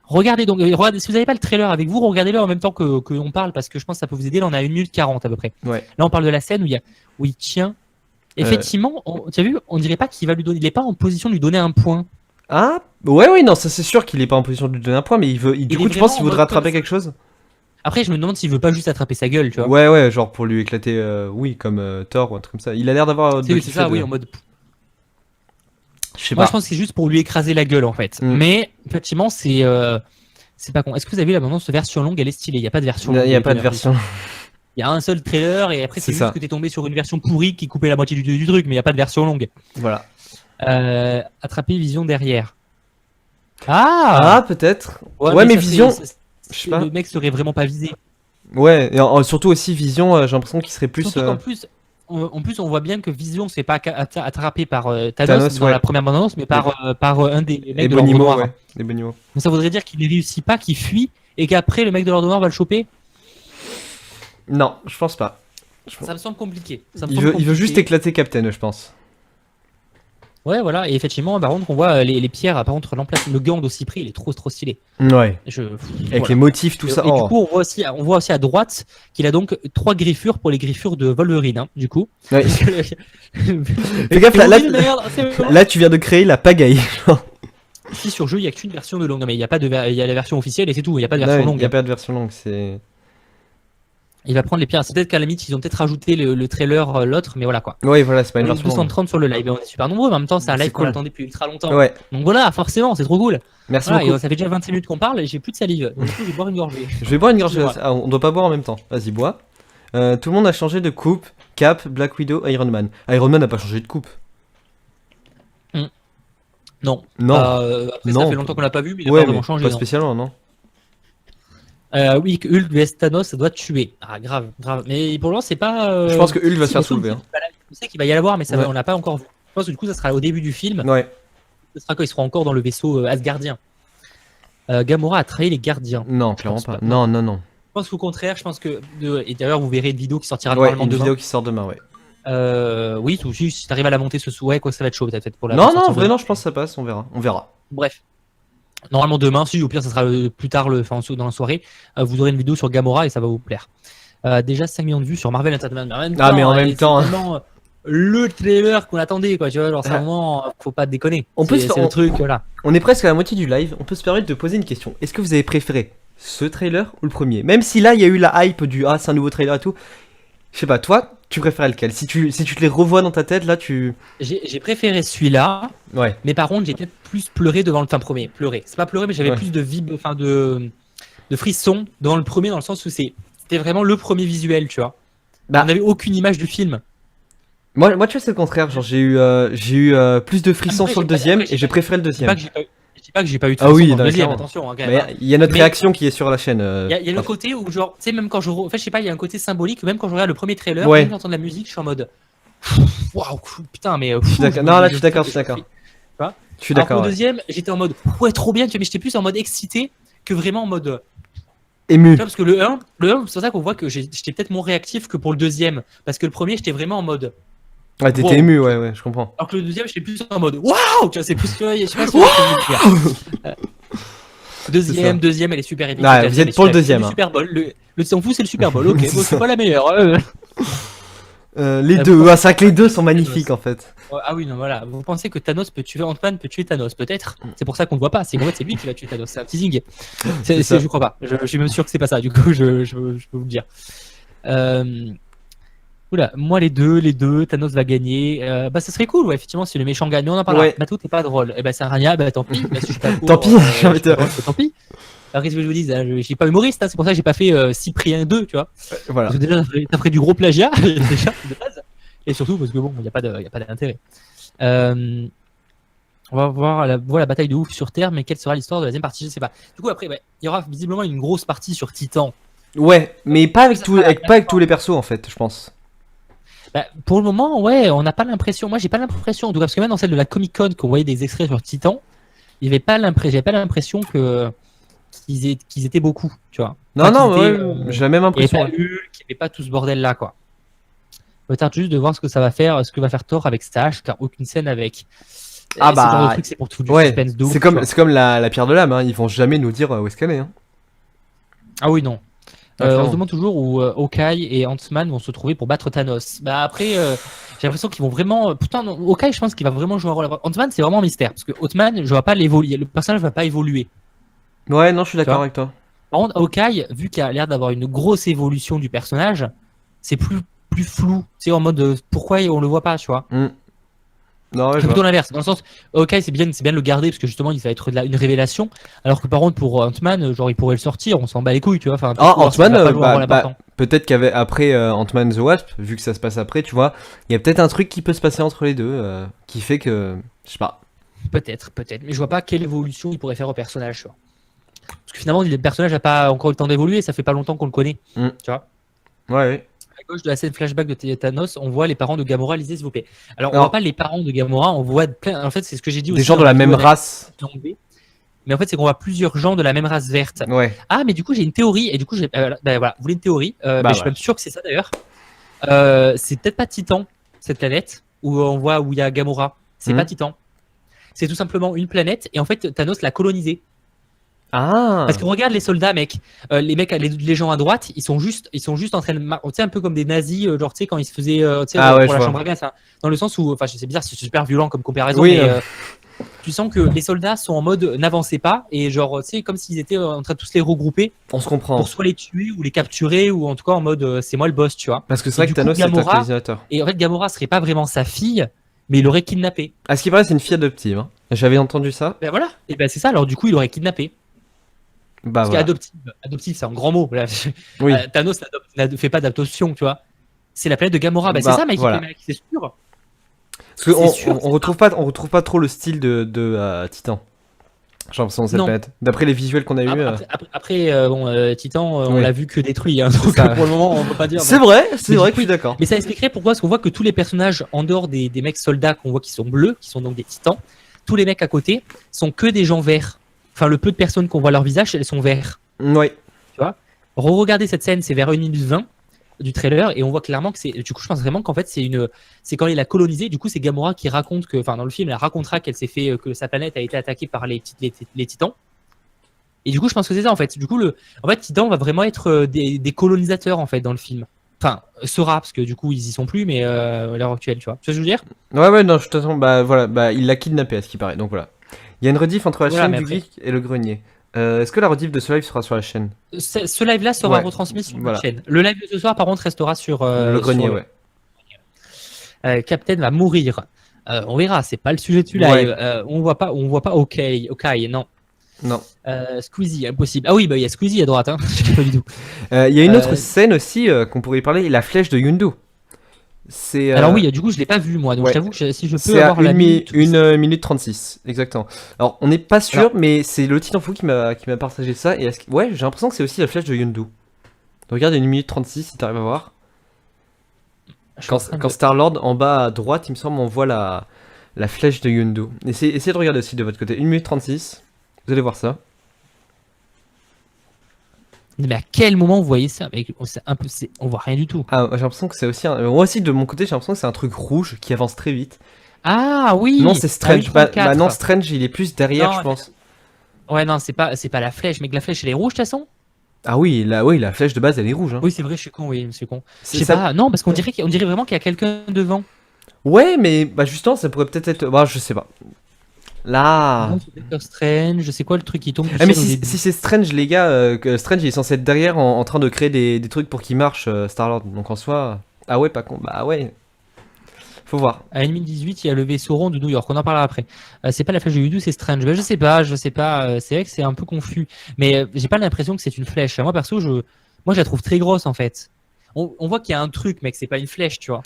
Regardez donc, regardez, si vous n'avez pas le trailer avec vous, regardez-le en même temps que on parle, parce que je pense que ça peut vous aider. Là, on a 1 minute 40 à peu près. Ouais. Là, on parle de la scène où il tient. Effectivement, tu as vu, on dirait pas qu'il va lui donner. Il est pas en position de lui donner un point. Ah, ouais, non, ça c'est sûr qu'il est pas en position de lui donner un point, mais du Il coup, est tu penses vraiment qu'il en voudrait mode attraper comme ça. quelque chose? Après, je me demande s'il veut pas juste attraper sa gueule, tu vois. Ouais, genre pour lui éclater, oui, comme Thor ou un truc comme ça. Il a l'air d'avoir. de C'est kiffer ça, de- oui, en mode. Je sais Moi, pas. je pense que c'est juste pour lui écraser la gueule, en fait. Mm. Mais, effectivement, c'est pas con. Est-ce que vous avez vu la bande-annonce de version longue? Elle est stylée. Il n'y a pas de version longue. Il y a pas de version. Il y a un seul trailer et après, c'est C'est ça. juste que t'es tombé sur une version pourrie qui coupait la moitié du truc, mais il n'y a pas de version longue. Voilà. Attraper Vision derrière. Ah, Ah, peut-être. ouais, Ouais, mais ça, Vision. c'est- Je sais pas. Le mec serait vraiment pas visé. Ouais, et surtout aussi Vision, j'ai l'impression qu'il serait plus. Surtout qu'en plus, on voit bien que Vision c'est pas attrapé par Thanos, Thanos, dans ouais. la première bande-annonce, mais par un des Et mecs de l'Ordre Bonimo, Noir. ouais. Et Bonimo. Donc ça voudrait dire qu'il ne réussit pas, qu'il fuit, et qu'après le mec de l'Ordre Noir va le choper. Non, je pense pas. Ça me semble compliqué. Ça me Il semble veut compliqué. juste éclater Captain, je pense. Ouais, voilà. Et effectivement, par contre, on voit les pierres. Par contre, le gant d'aussi près, il est trop stylé. Ouais. Avec Avec les motifs, tout ça. Et Oh. du coup, on voit aussi à droite qu'il a donc 3 griffures pour les griffures de Wolverine, hein, du coup. Ouais. Fais gaffe, là, là, tu viens de créer la pagaille. ici sur jeu, il n'y a qu'une version de longue. Non, mais il y a pas de, il y a la version officielle et c'est tout. Il n'y a pas de version Non, il longue. n'y a pas de version longue, c'est. Il va prendre les pierres. C'est peut-être qu'à la limite, ils ont peut-être rajouté le trailer, l'autre, mais voilà quoi. Ouais, voilà, c'est pas une On est version longue. 230 sur le live. Et on est super nombreux, mais en même temps, c'est un C'est live qu'on cool. attendait depuis ultra longtemps. Ouais, Donc voilà, forcément, c'est trop cool. merci Voilà, beaucoup. et ça fait déjà 25 minutes qu'on parle et j'ai plus de salive. Donc du coup, je vais boire une gorgée. Je vais boire une gorgée. Excuse-moi. Ah, on doit pas boire en même temps. Vas-y, bois. Tout le monde a changé de coupe. Cap, Black Widow, Iron Man. Iron Man n'a pas changé de coupe. Non. Non. Après, Non. ça fait longtemps qu'on l'a pas vu, mais il a Ouais, pas mais vraiment changé. pas non. spécialement, non. Oui, que Hulk vs Thanos, ça doit tuer. Ah, grave. Mais pour l'instant, c'est pas. Je pense que Hulk va se faire c'est- soulever. Hein. Je sais qu'il va y avoir, mais ça Ouais. on l'a pas encore vu. pense que du coup, ça sera au début du film. Ouais. Ce sera quand ils seront encore dans le vaisseau Asgardien. Gamora a trahi les gardiens. Non, Je clairement pense pas. pas. Non, non, non. Je pense qu'au contraire, je pense que. Et d'ailleurs, vous verrez une vidéo qui sortira Ouais, normalement une demain. vidéo qui sort demain, ouais. Oui, si t'arrives à la monter ce soir, ouais, quoi, ça va être chaud peut-être pour la Non, sortir non, en vrai, demain. non, je pense que ça passe, on verra. On verra. Bref. Normalement demain, si au pire ça sera plus tard dans la soirée, vous aurez une vidéo sur Gamora et ça va vous plaire. Déjà 5 millions de vues sur Marvel Entertainment. Mais en même temps, c'est tellement le trailer qu'on attendait quoi, tu vois, genre c'est un moment, faut pas déconner. C'est le truc là. On est presque à la moitié du live, on peut se permettre de poser une question. Est-ce que vous avez préféré ce trailer ou le premier? Même si là il y a eu la hype du c'est un nouveau trailer et tout. Je sais pas, toi, tu préfères lequel? Si tu te les revois dans ta tête, là, tu... J'ai préféré celui-là, Ouais. mais par contre, j'ai peut-être plus pleuré devant le premier. Pleurer. C'est pas pleurer, mais j'avais Ouais. plus de de frissons dans le premier, dans le sens où c'était vraiment le premier visuel, tu vois. Bah, On n'avait aucune image du film. moi, tu vois, c'est le contraire. Genre, j'ai eu plus de frissons Après, sur le j'ai pas- deuxième après, et j'ai préféré le Je dis pas deuxième. que je dis pas que j'ai pas eu de Ah frissons oui, dans non, le deuxième, clairement. attention, hein, quand Mais même. Hein. il y a notre Mais- réaction qui est sur la chaîne. Il y a le côté où, genre, tu sais, même quand en fait, je sais pas, il y a un côté symbolique, même quand je regarde le premier trailer, Ouais. même quand j'entends de la musique, je suis en mode. Waouh, putain, mais. Je suis d'accord. Non, là, je suis d'accord, je suis d'accord. vois. Je suis Alors que d'accord. le Ouais. deuxième, j'étais en mode, ouais, trop bien, tu vois, mais j'étais plus en mode excité que vraiment en mode. Ému. Tu vois, parce que le 1 c'est pour ça qu'on voit que j'étais peut-être moins réactif que pour le deuxième. Parce que le premier, j'étais vraiment en mode. Ouais, t'étais Wow. ému, ouais, je comprends. Alors que le deuxième, j'étais plus en mode waouh. Tu vois, c'est plus. Tu vois, je sais pas si vous voyez. Deuxième, elle est super épique. Ouais, vous êtes pour le deuxième, Le hein. Super Bowl. Le s'en fout, c'est le Super Bowl. Ok, C'est bon, ça. c'est pas la meilleure. Les Ah, deux, vous c'est vrai que les deux sont magnifiques en fait. Ah oui, non, voilà. Vous pensez que Thanos peut tuer Ant-Man, peut tuer Thanos, peut-être. C'est pour ça qu'on le voit pas. C'est qu'en fait, c'est lui qui va tuer Thanos. C'est un teasing. ça. Je crois pas. Je suis même sûr que c'est pas ça. Du coup, je peux vous le dire. Oula, moi les deux, Thanos va gagner. Bah ça serait cool, ouais, effectivement, si le méchant gagne. Mais on en parlera. Ouais. Matou, t'es pas drôle. Et bah c'est un Rania, bah tant pis. Bah, si je suis pas court, Tant pis, j'ai envie de dire. tant pis. Alors qu'est-ce que je vous dis, je suis pas humoriste, hein, c'est pour ça que j'ai pas fait Cyprien 2, tu vois. Voilà. Parce que déjà, t'as fait du gros plagiat, déjà, de base. Et surtout parce que bon, il n'y a pas d'intérêt. On va voir la bataille de ouf sur Terre, mais quelle sera l'histoire de la deuxième partie, je sais pas. Du coup, après, il y aura visiblement une grosse partie sur Titan. Ouais, mais pas avec, pas avec tous les persos en fait, je pense. Bah, pour le moment, ouais, on n'a pas l'impression. Moi, j'ai pas l'impression, en tout cas, parce que même dans celle de la Comic Con, qu'on voyait des extraits sur Titan, j'avais pas l'impression qu'ils étaient beaucoup, tu vois. Non, Enfin, non, qu'ils ouais, étaient, j'ai la même il n'y avait impression. pas Hulk, il n'y avait pas tout ce bordel-là, quoi. Peut-être juste de voir ce que ça va faire, ce que va faire Thor avec sa hache, car aucune scène avec. Ah Ce bah, genre de truc, c'est pour tout du ouais, suspense de ouf, c'est tu vois. comme la pierre de l'âme, hein. Ils vont jamais nous dire où est-ce qu'elle est. Hein. Ah oui, non. Ah, On clairement. se demande toujours où Hawkeye et Ant-Man vont se trouver pour battre Thanos. Bah après, j'ai l'impression qu'ils vont vraiment. Putain, non, Hawkeye, je pense qu'il va vraiment jouer un rôle. Ant-Man, c'est vraiment un mystère. Parce que Ant-Man, je vois pas l'évoluer. Le personnage va pas évoluer. Ouais, non, je suis d'accord vois. avec toi. Par contre, Hawkeye, vu qu'il a l'air d'avoir une grosse évolution du personnage, c'est plus flou. Tu sais, en mode pourquoi on le voit pas, tu vois. Non, ouais, C'est je plutôt vois. l'inverse. Dans le sens, Hawkeye, c'est bien de le garder parce que justement, il va être une révélation. Alors que par contre, pour Ant-Man, genre, il pourrait le sortir, on s'en bat les couilles, tu vois. Enfin, Ah, parce qu'il Ant-Man, va pas jouer un rôle important. peut-être qu'après Ant-Man the Wasp, vu que ça se passe après, tu vois, il y a peut-être un truc qui peut se passer entre les deux, qui fait que, je sais pas. Peut-être. Mais je vois pas quelle évolution il pourrait faire au personnage, tu vois. Parce que finalement, le personnage n'a pas encore eu le temps d'évoluer, ça fait pas longtemps qu'on le connaît. Tu vois. Ouais. À gauche de la scène flashback de Thanos, on voit les parents de Gamora, lisez s'il vous plaît. Alors, on Alors, voit pas les parents de Gamora, on voit plein. En fait, c'est ce que j'ai dit aussi. des gens de dans la vidéo même avec race. Mais en fait, c'est qu'on voit plusieurs gens de la même race verte. Ouais. Ah, mais du coup, j'ai une théorie. Et du coup, voilà, vous voulez une théorie mais je suis ouais. même sûr que c'est ça d'ailleurs. C'est peut-être pas Titan, cette planète, où on voit où il y a Gamora. C'est pas Titan. C'est tout simplement une planète. Et en fait, Thanos l'a colonisée. Ah. Parce que regarde les soldats, mec. Les gens à droite, ils sont juste en train de. Tu sais, un peu comme des nazis, genre, tu sais, quand ils se faisaient. Tu sais, Ah ouais, pour je la vois. chambre à gaz, hein. Dans le sens où. Enfin, c'est bizarre, c'est super violent comme comparaison, Oui, mais. Tu sens que les soldats sont en mode n'avancez pas et genre tu sais comme s'ils étaient en train de tous les regrouper On se comprend. pour soit les tuer ou les capturer ou en tout cas en mode c'est moi le boss, tu vois. Parce que c'est Et vrai du que Thanos coup, c'est un Gamora- colonisateur. Et en fait Gamora serait pas vraiment sa fille mais il l'aurait kidnappée. À ce qui paraît, c'est une fille adoptive. Hein. J'avais entendu ça. Ben voilà. Et ben c'est ça, alors du coup il l'aurait kidnappée. Bah Parce voilà. qu'adoptive c'est un grand mot. Voilà. Oui. Thanos ne fait pas d'adoption, tu vois. C'est la planète de Gamora, c'est ça mec, voilà. mec, c'est sûr. Parce qu'on c'est sûr, on retrouve pas trop le style de Titan. J'ai l'impression de cette Non. planète. D'après les visuels qu'on a eu. Titan, on Oui. l'a vu que détruit, hein, donc ça. pour le moment, on peut pas dire. C'est mais- vrai, Mais c'est du vrai coup, que je suis d'accord. Mais ça expliquerait pourquoi, parce qu'on voit que tous les personnages, en dehors des mecs soldats qu'on voit qui sont bleus, qui sont donc des titans, tous les mecs à côté sont que des gens verts. Enfin, le peu de personnes qu'on voit leur visage, elles sont verts. Oui. Re-regardez cette scène, c'est vers 1 minute 20 du trailer, et on voit clairement que c'est. Du coup, je pense vraiment qu'en fait, c'est quand il a colonisé. Du coup, c'est Gamora qui raconte que, enfin, dans le film, elle racontera qu'elle s'est fait, que sa planète a été attaquée par les titans. Et du coup, je pense que c'est ça en fait. Du coup, en fait, Titan va vraiment être des colonisateurs en fait dans le film. Enfin, sera parce que du coup, ils y sont plus, mais à l'heure actuelle, tu vois. Tu vois ce que je veux dire? Ouais, non, de toute façon, bah voilà, bah il l'a kidnappé à ce qui paraît, donc voilà. Il y a une rediff entre la Voilà, chaîne mais du après- geek et le grenier. Est-ce que la rediff de ce live sera sur la chaîne? Ce live-là sera Ouais, retransmis sur voilà. la chaîne. Le live de ce soir, par contre, restera sur Le grenier, sur ouais. Captain va mourir. On verra, c'est pas le sujet du live. Ouais. On voit pas, OK, non. Non. Squeezie, impossible. Ah oui, bah il y a Squeezie à droite, hein. Je sais pas du tout. Il y a une autre scène aussi qu'on pourrait y parler, la flèche de Yundu. C'est. Alors oui, du coup, je l'ai pas vu moi, donc ouais. je t'avoue que si je peux C'est à avoir la minute. 1 minute 36, exactement. Alors, on n'est pas sûr, Alors- mais c'est le Titan Fou qui m'a partagé ça. Et ouais, j'ai l'impression que c'est aussi la flèche de Yundu. Regarde, 1 minute 36 si t'arrives à voir. je suis en Quand, train de- quand Star-Lord, en bas à droite, il me semble, on voit la flèche de Yundu. Essayez de regarder aussi de votre côté. 1 minute 36, vous allez voir ça. Mais à quel moment vous voyez ça? On voit rien du tout. Ah, j'ai l'impression que c'est aussi moi aussi, de mon côté, j'ai l'impression que c'est un truc rouge qui avance très vite. Ah oui. Non, c'est Ah oui, Strange. Bah 34. non, Strange, il est plus derrière, Non, je pense. Ouais, non, c'est pas la flèche, mais que la flèche elle est rouge de toute façon. Ah oui, la flèche de base, elle est rouge. Hein. Oui, c'est vrai, je suis con, oui, je suis con. Je C'est sais ça- pas, non, parce qu'on dirait vraiment qu'il y a quelqu'un devant. Ouais, mais bah justement, ça pourrait peut-être être. Bah, je sais pas. Là. Non, c'est Doctor Strange, je sais quoi le truc qui tombe du Ah, mais ciel au si, début. si c'est Strange, les gars, que Strange il est censé être derrière en train de créer des trucs pour qu'il marche, Star-Lord. Donc en soi. Ah ouais, pas con. Bah ouais. Faut voir. À 1 minute 18, il y a le vaisseau rond de New York, on en parlera après. C'est pas la flèche de Yudu, c'est Strange. Bah, je sais pas, c'est vrai que c'est un peu confus. Mais j'ai pas l'impression que c'est une flèche. Moi perso, moi je la trouve très grosse en fait. On voit qu'il y a un truc, mais que c'est pas une flèche, tu vois.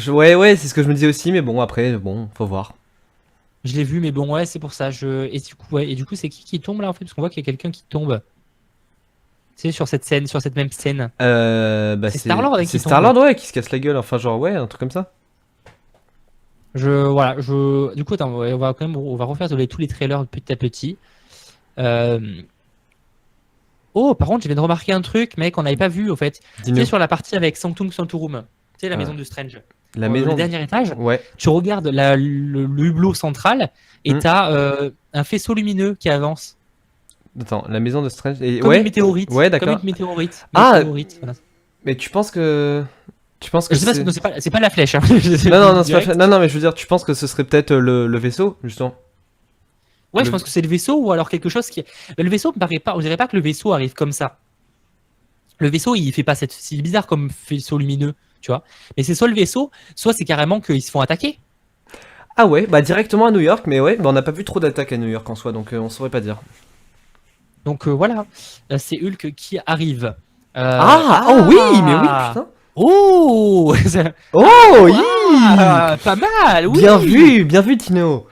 Ouais, c'est ce que je me disais aussi, mais bon, après, bon, faut voir. Je l'ai vu, mais bon, ouais, c'est pour ça. Et du coup, c'est qui tombe là en fait? Parce qu'on voit qu'il y a quelqu'un qui tombe. Tu sais, sur cette scène, sur cette même scène. Bah, C'est Star-Lord avec c'est qui tombe. Star-Lord, ouais, qui se casse la gueule. Enfin, genre, ouais, un truc comme ça. Voilà, du coup, attends, on va refaire tous les trailers petit à petit. Oh, par contre, je viens de remarquer un truc, mec, on n'avait pas vu, au fait. Tu Dis-nous. sais, sur la partie avec Sanctum Sanctorum, tu sais, la Ouais. maison de Strange. La maison. Le dernier étage, Ouais. tu regardes le hublot central et Hmm. t'as un faisceau lumineux qui avance. Attends, la maison de Strange. Et... Comme ouais. une météorite. Ouais, d'accord. Comme une météorite. Ah, Météorite, voilà. Mais tu penses que. Tu penses que Je sais pas, c'est. non, c'est pas la flèche. Hein. Non, c'est Direct. pas... non, mais je veux dire, tu penses que ce serait peut-être le vaisseau, justement. Ouais, je Le- pense que c'est le vaisseau ou alors quelque chose qui. Mais le vaisseau me paraît pas. On dirait pas que le vaisseau arrive comme ça. Le vaisseau, il fait pas cette. C'est bizarre comme faisceau lumineux, tu vois. Mais c'est soit le vaisseau, soit c'est carrément qu'ils se font attaquer. Ah ouais, bah directement à New York, mais ouais, bah on n'a pas vu trop d'attaques à New York en soi, donc on saurait pas dire. Donc voilà, c'est Hulk qui arrive. Oh oui, mais oui, putain. Oh, Oh oui. pas mal, oui. Bien vu, Tino.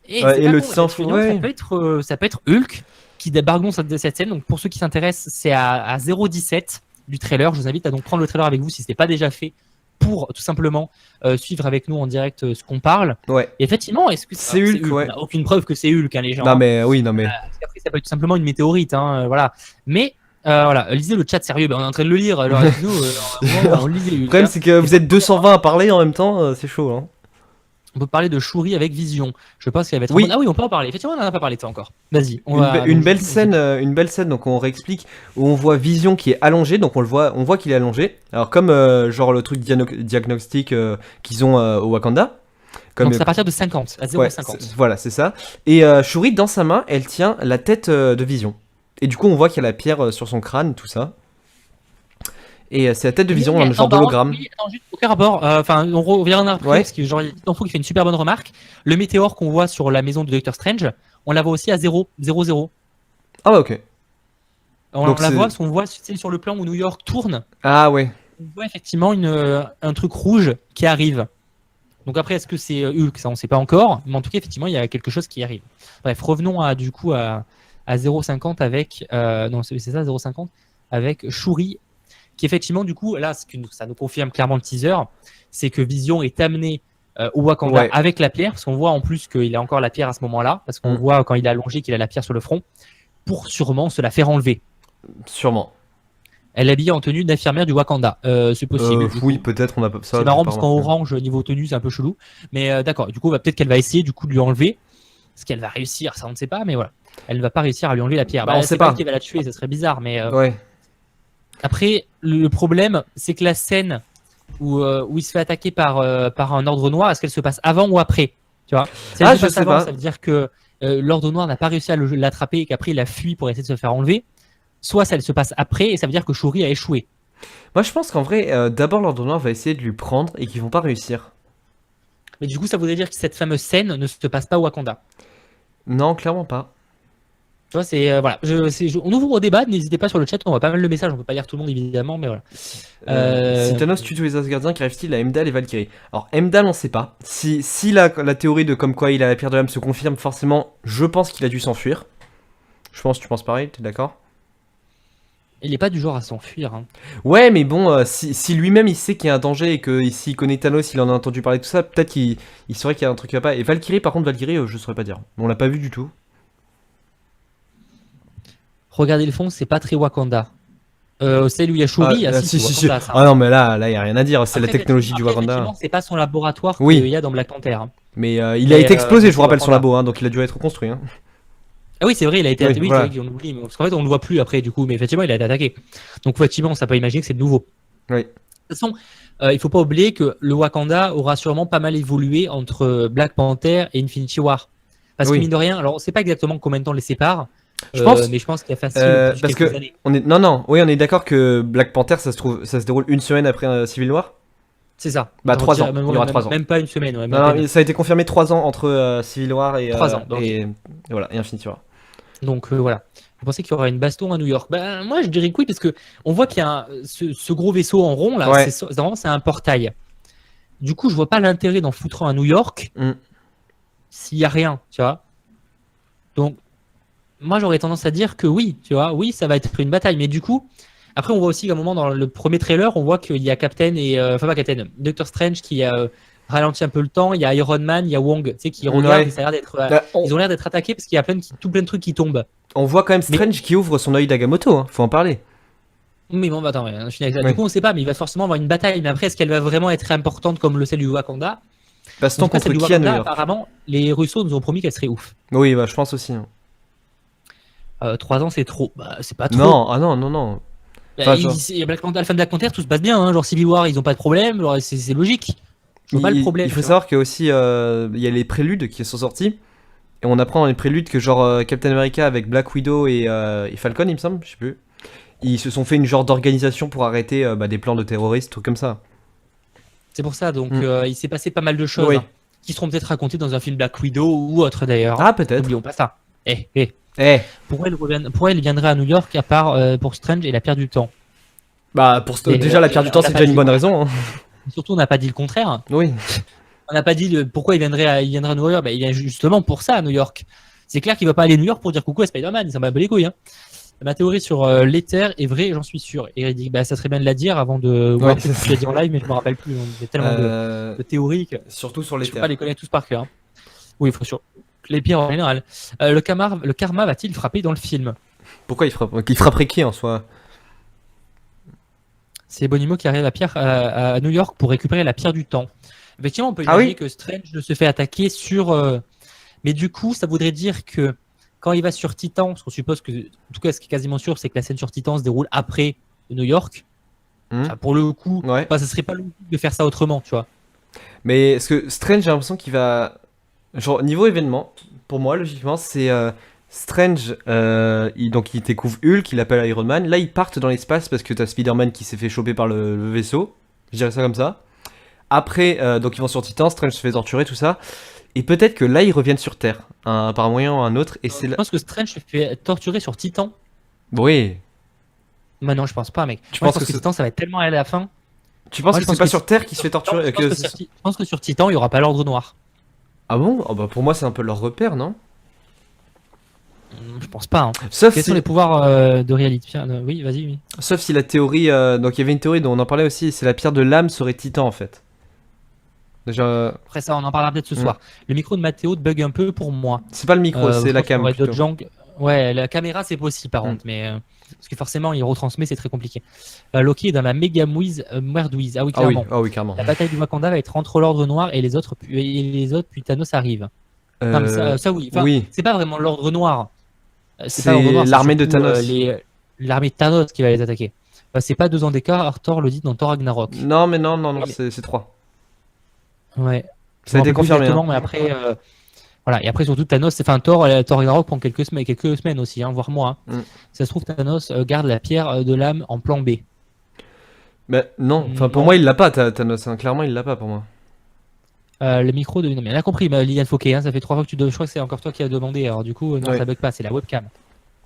Et, Ouais, c'est et pas le con, sang effectivement, fou, ouais. ça peut être Hulk qui débarque dans cette scène. Donc pour ceux qui s'intéressent, c'est à 0,17 du trailer. Je vous invite à donc prendre le trailer avec vous si ce n'est pas déjà fait pour tout simplement suivre avec nous en direct ce qu'on parle. Ouais. Et effectivement, est-ce que C'est Hulk, ouais. On n'a aucune preuve que c'est Hulk, hein, les gens. Non hein. mais oui, non mais. Parce qu'après, ça peut être tout simplement une météorite, hein, voilà. Mais voilà, lisez le chat sérieux. Ben, on est en train de le lire. Alors, nous, on lisait Le Hulk, problème hein. c'est que vous êtes 220 à parler en même temps, c'est chaud hein. On peut parler de Shuri avec Vision. Je pense qu'elle va être. Oui. Ah oui, on peut en parler. Effectivement, on n'en a pas parlé de ça encore. Vas-y. Une belle scène, donc on réexplique où on voit Vision qui est allongé, donc on voit qu'il est allongé. Alors comme genre le truc diagnostic qu'ils ont au Wakanda. Comme Donc c'est à partir de 50, à 0,50. ouais, voilà, c'est ça. Et Shuri dans sa main, elle tient la tête de Vision. Et du coup, on voit qu'il y a la pierre sur son crâne, tout ça. Et c'est la tête de Vision, un genre d'hologramme. Oui, attends, juste aucun rapport. Enfin, on reviendra après Ouais. parce que genre, il y a Titanfou qui fait une super bonne remarque. Le météore qu'on voit sur la maison de Doctor Strange, on la voit aussi à 0, 0. Ah ouais, ok. On Donc la c'est- voit, parce qu'on voit tu sais, sur le plan où New York tourne, Ah ouais. on voit effectivement un truc rouge qui arrive. Donc après, est-ce que c'est Hulk? Ça, on ne sait pas encore. Mais en tout cas, effectivement, il y a quelque chose qui arrive. Bref, revenons du coup à 0,50 avec... non, c'est ça, 0,50 avec Shuri, qui effectivement, du coup, là, ça nous confirme clairement le teaser, c'est que Vision est amené au Wakanda Ouais. avec la pierre, parce qu'on voit en plus qu'il a encore la pierre à ce moment-là, parce qu'on voit quand il est allongé qu'il a la pierre sur le front, pour sûrement se la faire enlever. Sûrement. Elle est habillée en tenue d'infirmière du Wakanda. C'est possible. Oui, peut-être, on a pas ça. C'est marrant parce qu'en orange, niveau tenue, c'est un peu chelou. Mais d'accord, du coup, peut-être qu'elle va essayer du coup de lui enlever. Est-ce qu'elle va réussir? Ça, on ne sait pas, mais voilà. Elle ne va pas réussir à lui enlever la pierre. On sait pas. Qui va la tuer, ça serait bizarre. Mais ouais. Après, le problème, c'est que la scène où il se fait attaquer par un ordre noir, est-ce qu'elle se passe avant ou après? Tu vois? Si elle se passe avant, ça veut dire que l'ordre noir n'a pas réussi à l'attraper et qu'après il a fui pour essayer de se faire enlever. Soit ça se passe après et ça veut dire que Shuri a échoué. Moi je pense qu'en vrai, d'abord l'ordre noir va essayer de lui prendre et qu'ils vont pas réussir. Mais du coup, ça voudrait dire que cette fameuse scène ne se passe pas au Wakanda. Non, clairement pas. Tu vois, c'est voilà. On ouvre au débat, n'hésitez pas sur le chat, on voit pas mal le message, on peut pas lire tout le monde évidemment, mais voilà. Si Thanos tue tous les Asgardiens, qu'arrive-t-il à Heimdall et Valkyrie? Alors Heimdall, on sait pas. Si la théorie de comme quoi il a la pierre de l'âme se confirme, forcément, je pense qu'il a dû s'enfuir. Je pense, tu penses pareil, t'es d'accord? Il est pas du genre à s'enfuir. Hein. Ouais, mais bon, si lui-même il sait qu'il y a un danger et que s'il connaît Thanos, il en a entendu parler de tout ça, peut-être qu'il saurait qu'il y a un truc qui va pas. Et Valkyrie, par contre, Valkyrie, je saurais pas dire. On l'a pas vu du tout. Regardez le fond, c'est pas très Wakanda. Celle où il y a Shuri, si. Ah non, mais là, y a rien à dire. C'est la technologie du Wakanda. C'est pas son laboratoire oui. qu'il y a dans Black Panther. Hein. Mais il a été explosé, je vous rappelle, son labo, hein, donc il a dû être reconstruit. Hein. Ah oui, c'est vrai, il a été attaqué. Oui, voilà. c'est vrai qu'on oublie, parce qu'en fait, on le voit plus après, du coup, mais effectivement, il a été attaqué. Donc, effectivement, on peut imaginer que c'est de nouveau. Oui. De toute façon, il faut pas oublier que le Wakanda aura sûrement pas mal évolué entre Black Panther et Infinity War. Parce que mine de rien, alors on sait pas exactement combien de temps les sépare. Je pense, mais je pense qu'il y a facile parce que années. On est d'accord que Black Panther, ça se déroule une semaine après Civil War. C'est ça. Bah 3 ans. Il y aura 3 ans. Même pas une semaine. Ouais, non, ça a été confirmé 3 ans entre Civil War et 3 ans. Donc, et voilà, et Infinity War. Donc voilà. Vous pensez qu'il y aura une baston à New York? Ben moi je dirais que oui, parce que on voit qu'il y a ce gros vaisseau en rond là. Ouais. C'est un portail. Du coup, je vois pas l'intérêt d'en foutre un à New York s'il y a rien, tu vois. Donc moi j'aurais tendance à dire que oui, tu vois, oui, ça va être une bataille, mais du coup, après on voit aussi qu'à un moment dans le premier trailer, on voit qu'il y a Captain et enfin pas Captain, Doctor Strange qui ralentit un peu le temps, il y a Iron Man, il y a Wong, tu sais, qui regarde, ça a l'air d'être, ils ont l'air d'être attaqués parce qu'il y a tout plein de trucs qui tombent. On voit quand même Strange qui ouvre son œil d'Agamotto, hein, faut en parler. Mais bon, attends, je finis avec ça. Du coup, on sait pas, mais il va forcément avoir une bataille, mais après, est-ce qu'elle va vraiment être importante comme celle du Wakanda? Baston contre qui à New York? Apparemment, les Russos nous ont promis qu'elle serait ouf. Oui, bah je pense aussi. Hein. 3 ans, c'est trop. Bah, c'est pas trop. Non, non. Bah, Black Panther, tout se passe bien. Hein. Genre Civil War, ils ont pas de problème. C'est logique. Je vois pas le problème. Il faut savoir qu'il y a aussi il y a les préludes qui sont sortis. Et on apprend dans les préludes que genre Captain America avec Black Widow et Falcon, il me semble, je sais plus. Ils se sont fait une genre d'organisation pour arrêter des plans de terroristes, trucs comme ça. C'est pour ça, donc il s'est passé pas mal de choses hein, qui seront peut-être racontées dans un film Black Widow ou autre d'ailleurs. Ah, peut-être. N'oublions pas ça. Pourquoi elle viendrait à New York à part pour Strange et la pierre du temps? Bah, déjà, la pierre du temps, c'est déjà une bonne raison. Hein. Surtout, on n'a pas dit le contraire. Oui. On n'a pas dit pourquoi il viendrait à New York. Bah, il vient justement pour ça à New York. C'est clair qu'il va pas aller à New York pour dire coucou à Spider-Man. Ça m'a battu les couilles. Hein. Ma théorie sur l'éther est vraie, j'en suis sûr. Et il dit, bah, ça serait bien de la dire avant de voir ce que tu as dit en live, mais je me rappelle plus. Il y a tellement de théories que surtout sur l'éther. Je peux pas les connaître tous par cœur. Hein. Oui, il faut sûr. Les pires en général. Le karma va-t-il frapper dans le film? Pourquoi il frappe? Il frapperait qui en soi? C'est Bonimo qui arrive à New York pour récupérer la pierre du temps. Effectivement, on peut imaginer que Strange ne se fait attaquer sur. Mais du coup, ça voudrait dire que quand il va sur Titan, parce qu'on suppose que, en tout cas, ce qui est quasiment sûr, c'est que la scène sur Titan se déroule après New York. Enfin, pour le coup, ça serait pas logique de faire ça autrement, tu vois. Mais ce que Strange, j'ai l'impression qu'il va. Genre, niveau événement, pour moi, logiquement, c'est Strange, il découvre Hulk, il appelle Iron Man. Là, ils partent dans l'espace parce que t'as Spider-Man qui s'est fait choper par le vaisseau. Je dirais ça comme ça. Après, donc ils vont sur Titan, Strange se fait torturer, tout ça. Et peut-être que là, ils reviennent sur Terre, par un moyen ou un autre. Et je pense que Strange se fait torturer sur Titan. Oui. Bah non, je pense pas, mec. Je pense que Titan, ça va être tellement à la fin. Tu penses Moi, que je c'est pense pas que sur Terre qui se fait torturer je pense que sur Titan, il y aura pas l'ordre noir. Ah bon? Oh bah pour moi c'est un peu leur repère, non? Je pense pas. Hein. Sauf Quels sont les si, pouvoirs de réalité? Oui, vas-y. Oui. sauf si la théorie, donc il y avait une théorie dont on en parlait aussi, c'est la pierre de l'âme serait Titan en fait. Déjà, Après ça, on en parlera peut-être ce hmm. soir. Le micro de Mathéo bug un peu pour moi. C'est pas le micro, Je c'est la pense qu'il y cam aurait d'autres plutôt. gens. Ouais, la caméra c'est possible par Hmm. contre, mais parce que forcément il retransmet, c'est très compliqué. Loki est dans la méga merdouise. Ah oui, clairement. Ah oui, clairement. La bataille du Wakanda va être entre l'ordre noir et les autres, puis Thanos arrive. Non mais ça oui. Enfin, Oui, c'est pas vraiment l'ordre noir. C'est pas l'ordre c'est noir, c'est l'armée de surtout Thanos. l'armée de Thanos qui va les attaquer. C'est pas 2 ans d'écart, Thor le dit dans Thor Ragnarok. Non, mais non, non, non, Oui, mais- c'est 3. Ouais. Je Ça a me été rappelle plus confirmé, exactement, hein. mais après, voilà. Et après, surtout, Thanos, enfin, Thor Ragnarok prend quelques semaines aussi, hein, voire mois. Hein. Mm. Ça se trouve, Thanos garde la pierre de l'âme en plan B. Mais non, enfin pour Non. moi il l'a pas, Thanos, hein. Clairement il l'a pas pour moi. Le micro de. Non, mais elle a compris, Liliane Fauquet, hein, ça fait 3 fois que tu. Je crois que c'est encore toi qui as demandé. Alors, du coup, non, Ouais. ça bug pas, c'est la webcam.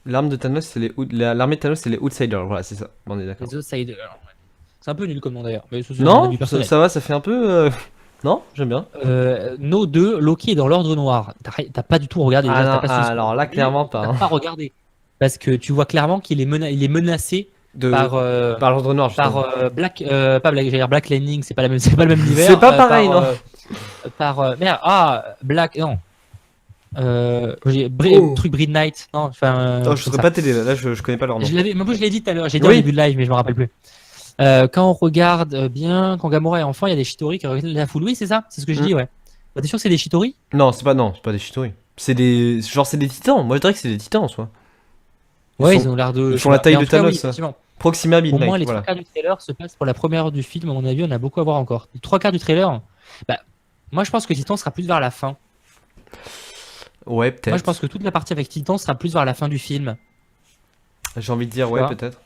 L'arme de Thanos, c'est l'armée de Thanos, c'est les Outsiders, voilà, c'est ça. On est d'accord. Les Outsiders. C'est un peu nul comme nom d'ailleurs, mais ça, c'est mon Non, avis personnel. ça va, ça fait un peu. Non, j'aime bien. No 2, Loki est dans l'ordre noir. T'as pas du tout regardé Ah déjà, non, t'as pas suivi. alors là, clairement pas. T'as Hein. pas regardé. Parce que tu vois clairement qu'il est, il est menacé par, Par l'ordre noir, par justement. pas Black, j'allais dire Black Lightning, c'est pas la même, c'est pas le même univers. C'est pas pareil, par, non. merde, Black, non. Oh. Truc Breed Knight, non, enfin. Oh, je serais pas télé, là, je connais pas leur nom. Je l'avais, mais moi je l'ai dit tout à l'heure, j'ai dit Oui. au début de live, mais je me rappelle plus. Quand on regarde bien, quand Gamora est enfant, il y a des Shitori qui regardent la foule. Oui, c'est ça, c'est ce que je dis, ouais. T'es sûr que c'est des Shitori? Non, c'est pas des Chitori. C'est des. Genre, c'est des titans. Moi, je dirais que c'est des titans en soi. Ouais, sont- ils ont l'air de. ils je font sais la pas. taille Mais en de tout cas, oui, Thanos. effectivement. Proxima Au moins, Midnight, les voilà. 3 quarts du trailer se passent pour la première heure du film. À mon avis, on a beaucoup à voir encore. Les 3 quarts du trailer, bah, moi je pense que Titan sera plus vers la fin. Ouais, Moi je peut-être. pense que toute la partie avec Titan sera plus vers la fin du film. J'ai envie de dire, Tu ouais, vois. peut-être.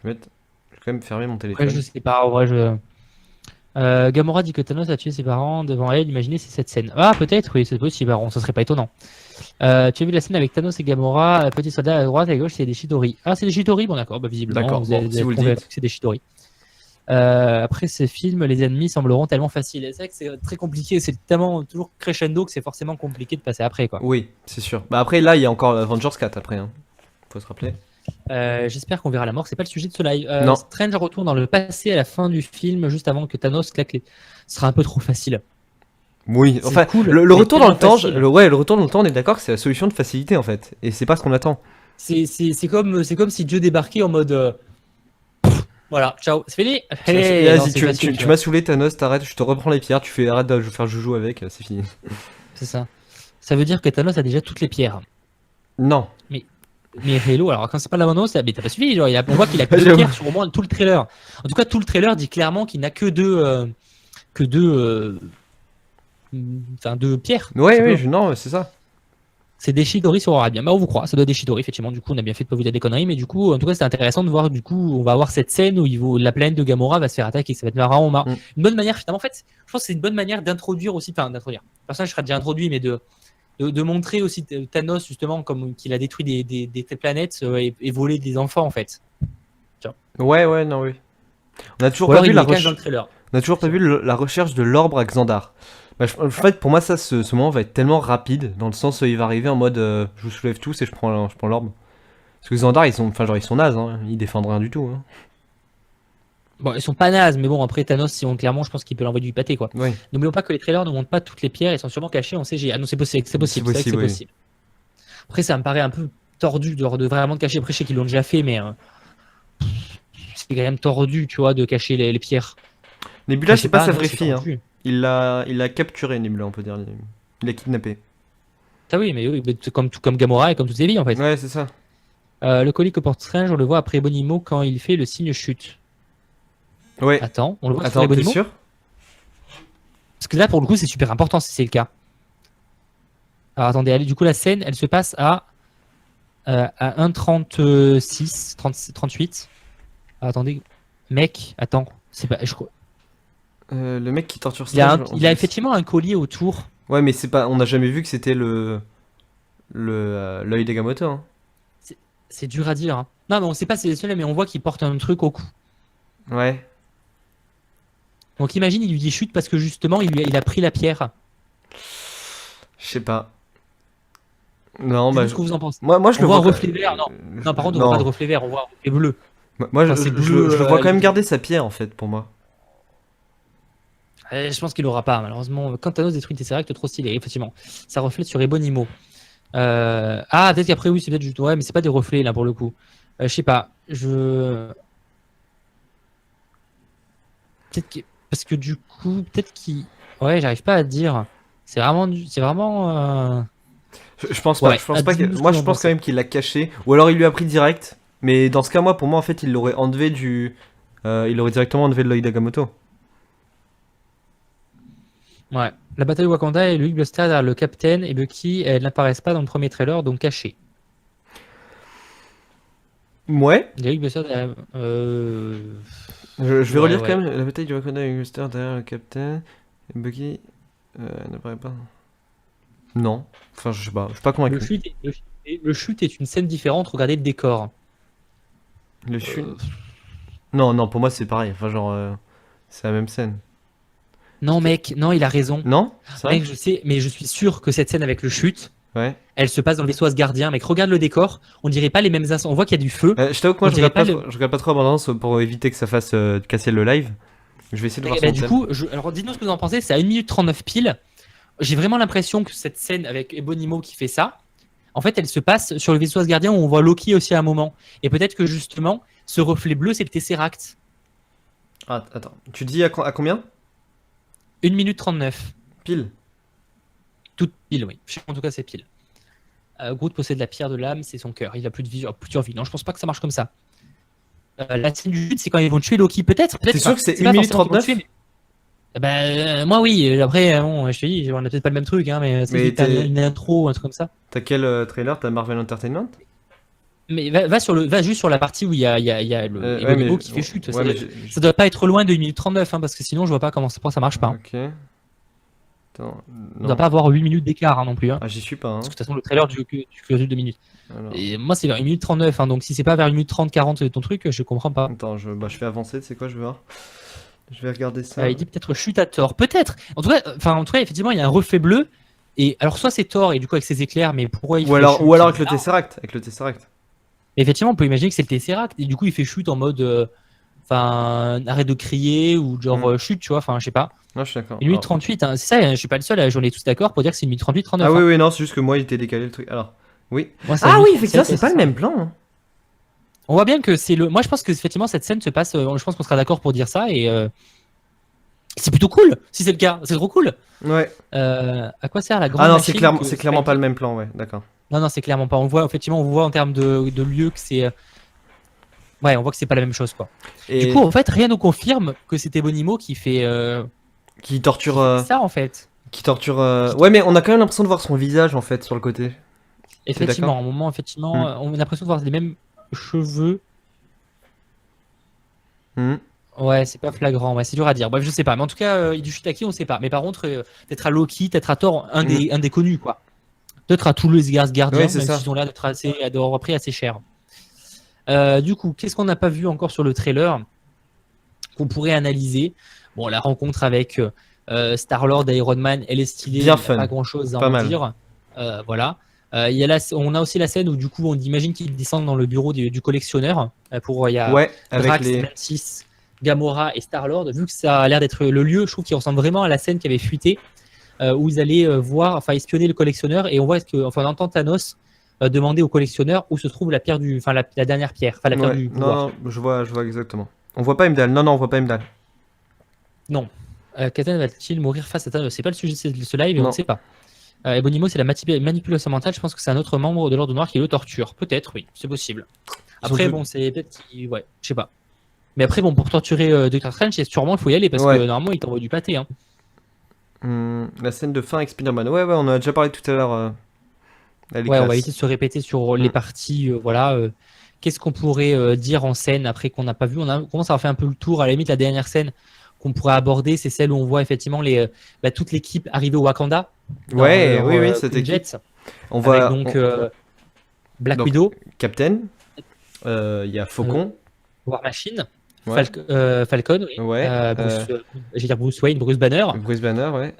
Je vais quand même fermer mon Après, téléphone. je sais pas, en vrai, Gamora dit que Thanos a tué ses parents devant elle. Imaginez c'est cette scène. Ah, peut-être, oui, c'est possible. Alors, ça serait pas étonnant. Tu as vu la scène avec Thanos et Gamora, petit soldat à droite et à gauche, c'est des Shitori. Ah, c'est des Shitori? Bon, d'accord, bah, visiblement, D'accord, vous bon, avez, si vous le convaincu dites. que c'est des Shitori. Après ces films, les ennemis sembleront tellement faciles. Et c'est vrai que c'est très compliqué, c'est tellement toujours crescendo que c'est forcément compliqué de passer après, quoi. Oui, c'est sûr. Bah après, là, il y a encore Avengers 4 après. Hein. Faut se rappeler. J'espère qu'on verra la mort, c'est pas le sujet de ce live. Non. Strange retourne dans le passé à la fin du film, juste avant que Thanos claque les. Ce sera un peu trop facile. Oui, C'est enfin, cool, le mais retour dans le tellement temps, facile. le retour dans le temps, on est d'accord que c'est la solution de facilité en fait. Et c'est pas ce qu'on attend. C'est comme si Dieu débarquait en mode. Voilà, ciao, c'est fini. Vas-y, Hey, non, c'est tu, facile, tu, tu tu vois. m'as saoulé, Thanos, t'arrêtes, je te reprends les pierres, tu fais arrête de faire joujou avec, c'est fini. C'est ça. Ça veut dire que Thanos a déjà toutes les pierres. Non. Mais Halo, alors quand c'est pas la mono, mais t'as pas suivi, genre, on voit qu'il a que deux J'avoue. pierres sur au moins tout le trailer. En tout cas, tout le trailer dit clairement qu'il n'a que deux, enfin deux pierres. Ouais, C'est ouais, peu. non, c'est ça. C'est des Chidori sur Arabian. Bah, on vous croit, ça doit être des Chidori, effectivement. Du coup, on a bien fait de pas vous dire des conneries, mais du coup, en tout cas, c'est intéressant de voir. Du coup, on va avoir cette scène où la planète de Gamora va se faire attaquer. Ça va être marrant. Mm. Une bonne manière, finalement, en fait, je pense que c'est une bonne manière d'introduire aussi, enfin, d'introduire. Le personnage sera déjà introduit, mais de montrer aussi Thanos, justement, comme qu'il a détruit des planètes et volé des enfants, en fait. Ouais, ouais, non, oui. On a toujours Ou pas alors, vu il la les cache recherche. dans le trailer. On a toujours pas vu la recherche de l'orbre à Xandar. Bah, en fait, pour moi, ça, ce moment va être tellement rapide, dans le sens où il va arriver en mode je vous soulève tous et je prends l'orbe. Parce que Xandar, ils sont nazes, hein. Ils défendent rien du tout. Hein. Bon, ils sont pas nazes, mais bon, après Thanos, si on clairement, je pense qu'il peut l'envoyer du pâté, quoi. Oui. N'oublions pas que les trailers ne montrent pas toutes les pierres, elles sont sûrement cachées en CGI. Ah non, c'est possible, c'est possible, c'est vrai que c'est oui. possible. Après, ça me paraît un peu tordu de vraiment cacher. Après, je sais qu'ils l'ont déjà fait, mais c'est quand même tordu, tu vois, de cacher les pierres. Nebula, Je sais c'est pas sa non, vraie c'est fille. Hein. tordu. Il l'a capturé, Nebula, on peut dire. Il l'a kidnappé. Ah oui, mais c'est comme Gamora et comme toutes ces vies, en fait. Ouais, c'est ça. Le colis que porte Strange, on le voit après Ebonimo quand il fait le signe chute. Ouais. Attends, on le voit sur Attends, t'es Ebonimo sûr? Parce que là, pour le coup, c'est super important si c'est le cas. Alors attendez, du coup, la scène, elle se passe à 1,36, 38. Alors, attendez, mec, attends, c'est pas, je crois. Le mec qui torture Il a, Strange. il a effectivement un collier autour. Ouais, mais c'est pas. On n'a jamais vu que c'était l'œil d'Agamotto. Hein. C'est dur à dire. Hein. Non, mais on sait pas si c'est celui-là, mais on voit qu'il porte un truc au cou. Ouais. Donc imagine, il lui dit chute parce que justement, il a pris la pierre. Je sais pas. Non, bah. Dites-nous ce que vous en pensez. Moi, je On le voit un vois. reflet vert. Non, non, par contre, on voit pas de Non. reflet vert, on voit un reflet bleu. Moi, Enfin, c'est bleu. je le vois quand même garder sa pierre, en fait, pour moi. Je pense qu'il aura pas, malheureusement. Quand Thanos détruit le Tesseract, trop stylé, effectivement. Ça reflète sur Ebonimo. Ah, peut-être qu'après, oui, c'est peut-être juste. Ouais, mais c'est pas des reflets, là, pour le coup. Je sais pas. Parce que du coup, peut-être qu'il. Ouais, j'arrive pas à te dire. C'est vraiment. C'est vraiment. Je pense pas. Ouais, Je pense pas que. dis-nous ce que Moi, vous je en pense quand pensez. même qu'il l'a caché. Ou alors il lui a pris direct. Mais dans ce cas, moi, pour moi, en fait, il l'aurait enlevé du. Il aurait directement enlevé de l'œil d'Agamotto. Ouais. La bataille de Wakanda et Luke Buster derrière le Captain et Bucky, elles n'apparaissent pas dans le premier trailer, donc cachées. Ouais. Luke Buster derrière. Je vais Ouais, relire ouais. quand même la bataille du Wakanda avec Buster derrière le Captain. Et Bucky. N'apparaît pas. Non. Enfin, je sais pas. Je suis pas Le convaincu. chute, le chute est une scène différente, regardez le décor. Le chute. Non, non, pour moi, c'est pareil. Enfin, genre. C'est la même scène. Non, mec, non, il a raison. Non? C'est vrai? Mec, je sais, mais je suis sûr que cette scène avec le chute, Ouais. elle se passe dans le vaisseau Asgardien. Mec, regarde le décor, on dirait pas les mêmes instants. On voit qu'il y a du feu. Je t'avoue que moi, On dirait pas je regarde pas trop Abondance pour éviter que ça fasse casser le live. Je vais essayer de voir Bah, son du thème. coup, alors dites-nous ce que vous en pensez, c'est à 1 minute 39 pile. J'ai vraiment l'impression que cette scène avec Ebonimo qui fait ça, en fait, elle se passe sur le vaisseau Asgardien où on voit Loki aussi à un moment. Et peut-être que justement, ce reflet bleu, c'est le Tesseract. Ah, attends. Tu dis à combien? 1 minute 39. Pile. Toute pile, oui. En tout cas, c'est pile. Groot possède la pierre de l'âme, c'est son cœur. Il a plus de vie, plus de survie. Non, je pense pas que ça marche comme ça. La scène du but, c'est quand ils vont tuer Loki. Peut-être. T'es sûr que c'est pas 1 minute forcément qu'ils vont 39? tuer, mais- Moi, oui. Après, bon, je te dis, on a peut-être pas le même truc, hein, mais Mais c'est une intro, un truc comme ça. T'as quel trailer? T'as Marvel Entertainment? Mais va juste sur la partie où il y a le Ouais, Ebonimo mais qui fait chute. ouais, mais Ça doit pas être loin de 1 minute 39, hein, parce que sinon, je vois pas comment ça marche pas. Hein. Ok. Attends. On Non. doit pas avoir 8 minutes d'écart hein, non plus. Hein. Ah, j'y suis pas. Hein. Parce que de toute façon, le trailer du 2 minutes. Alors. Et moi, c'est vers 1 minute 39. Hein, donc si c'est pas vers 1 minute 30, 40 ton truc, je comprends pas. Attends, je fais avancer. Tu sais quoi? Je vais voir. Je vais regarder ça. Il dit peut-être chute à Thor. Peut-être. En tout cas, effectivement, il y a un reflet bleu. Et alors, soit c'est Thor et du coup avec ses éclairs, mais pourquoi il Ou fait alors, chute, avec le là Tesseract. Avec le Tesseract. Effectivement, on peut imaginer que c'est le Tesseract. Et du coup, il fait chute en mode. Arrête de crier ou genre chute, tu vois. Enfin, je sais pas. Non, je suis d'accord. 1 minute 38, hein, c'est ça, je suis pas le seul, j'en ai tous d'accord pour dire que c'est 1 minute 38, 39. Ah hein. oui, non, c'est juste que moi, il était décalé le truc. Alors, oui. Moi, c'est Ah 1 oui, minute effectivement, 37, c'est pas le ça. même plan. Hein. On voit bien que c'est le. Moi, je pense que effectivement cette scène se passe. Je pense qu'on sera d'accord pour dire ça et c'est plutôt cool si c'est le cas. C'est trop cool. Ouais. À quoi sert la grande Ah non, machine c'est clairement pas le même plan, ouais, d'accord. Non, c'est clairement pas. On voit effectivement, on voit en termes de lieu que c'est. Ouais, on voit que c'est pas la même chose quoi. Et Du coup, en fait, rien nous confirme que c'était Bonimo qui fait qui torture. ça en fait. Qui torture. Ouais, mais on a quand même l'impression de voir son visage en fait sur le côté. Effectivement, d'accord à un moment, effectivement, on a l'impression de voir les mêmes cheveux. Hmm. Ouais, c'est pas flagrant, ouais, c'est dur à dire. Bref, je sais pas. Mais en tout cas, il du chute à qui, on sait pas. Mais par contre, peut-être à Loki, peut-être à Thor, un des connus, quoi. Peut-être à tous les gardiens, Ouais, c'est même ça. s'ils ont l'air d'avoir repris assez cher. Du coup, qu'est-ce qu'on n'a pas vu encore sur le trailer qu'on pourrait analyser? Bon, la rencontre avec Star-Lord et Iron Man, elle est stylée. Bien il y a fun. pas grand-chose à Pas en mal. dire. Voilà. On a aussi la scène où du coup on imagine qu'ils descendent dans le bureau du collectionneur il y a Ouais, avec Drax, les. Mantis, Gamora et Star-Lord. Vu que ça a l'air d'être le lieu, je trouve qu'il ressemble vraiment à la scène qui avait fuité où ils allaient espionner le collectionneur et on entend Thanos demander au collectionneur où se trouve la pierre la dernière pierre, la pierre Ouais, du pouvoir. non, je vois exactement. On voit pas Heimdall. Non, on voit pas Heimdall. Non. Katen va-t-il mourir face à Thanos? C'est pas le sujet de ce live et on Non. ne sait pas. Ebonimo, c'est la manipulation mentale. Je pense que c'est un autre membre de l'Ordre Noir qui le torture. Peut-être, oui, c'est possible. Après, Surtout- bon, c'est peut-être ouais, je sais pas. Mais après, bon, pour torturer Dr. Strange, sûrement il faut y aller parce Ouais. que normalement il t'envoie du pâté. Hein. La scène de fin avec Spider-Man. Ouais, on en a déjà parlé tout à l'heure. Elle est Ouais, on va classe. éviter de se répéter sur les parties. Voilà. Qu'est-ce qu'on pourrait dire en scène après qu'on n'a pas vu? On commence à avoir fait un peu le tour. À la limite, la dernière scène qu'on pourrait aborder, c'est celle où on voit effectivement toute l'équipe arriver au Wakanda. dans Ouais, leur, oui, cette Queen équipe. Jet, On voit avec donc Black donc, Widow, Captain. Il y a Faucon. War Machine, Ouais. Falcon, oui. Ouais. Je vais dire Bruce Wayne, Bruce Banner, Bruce Banner, ouais.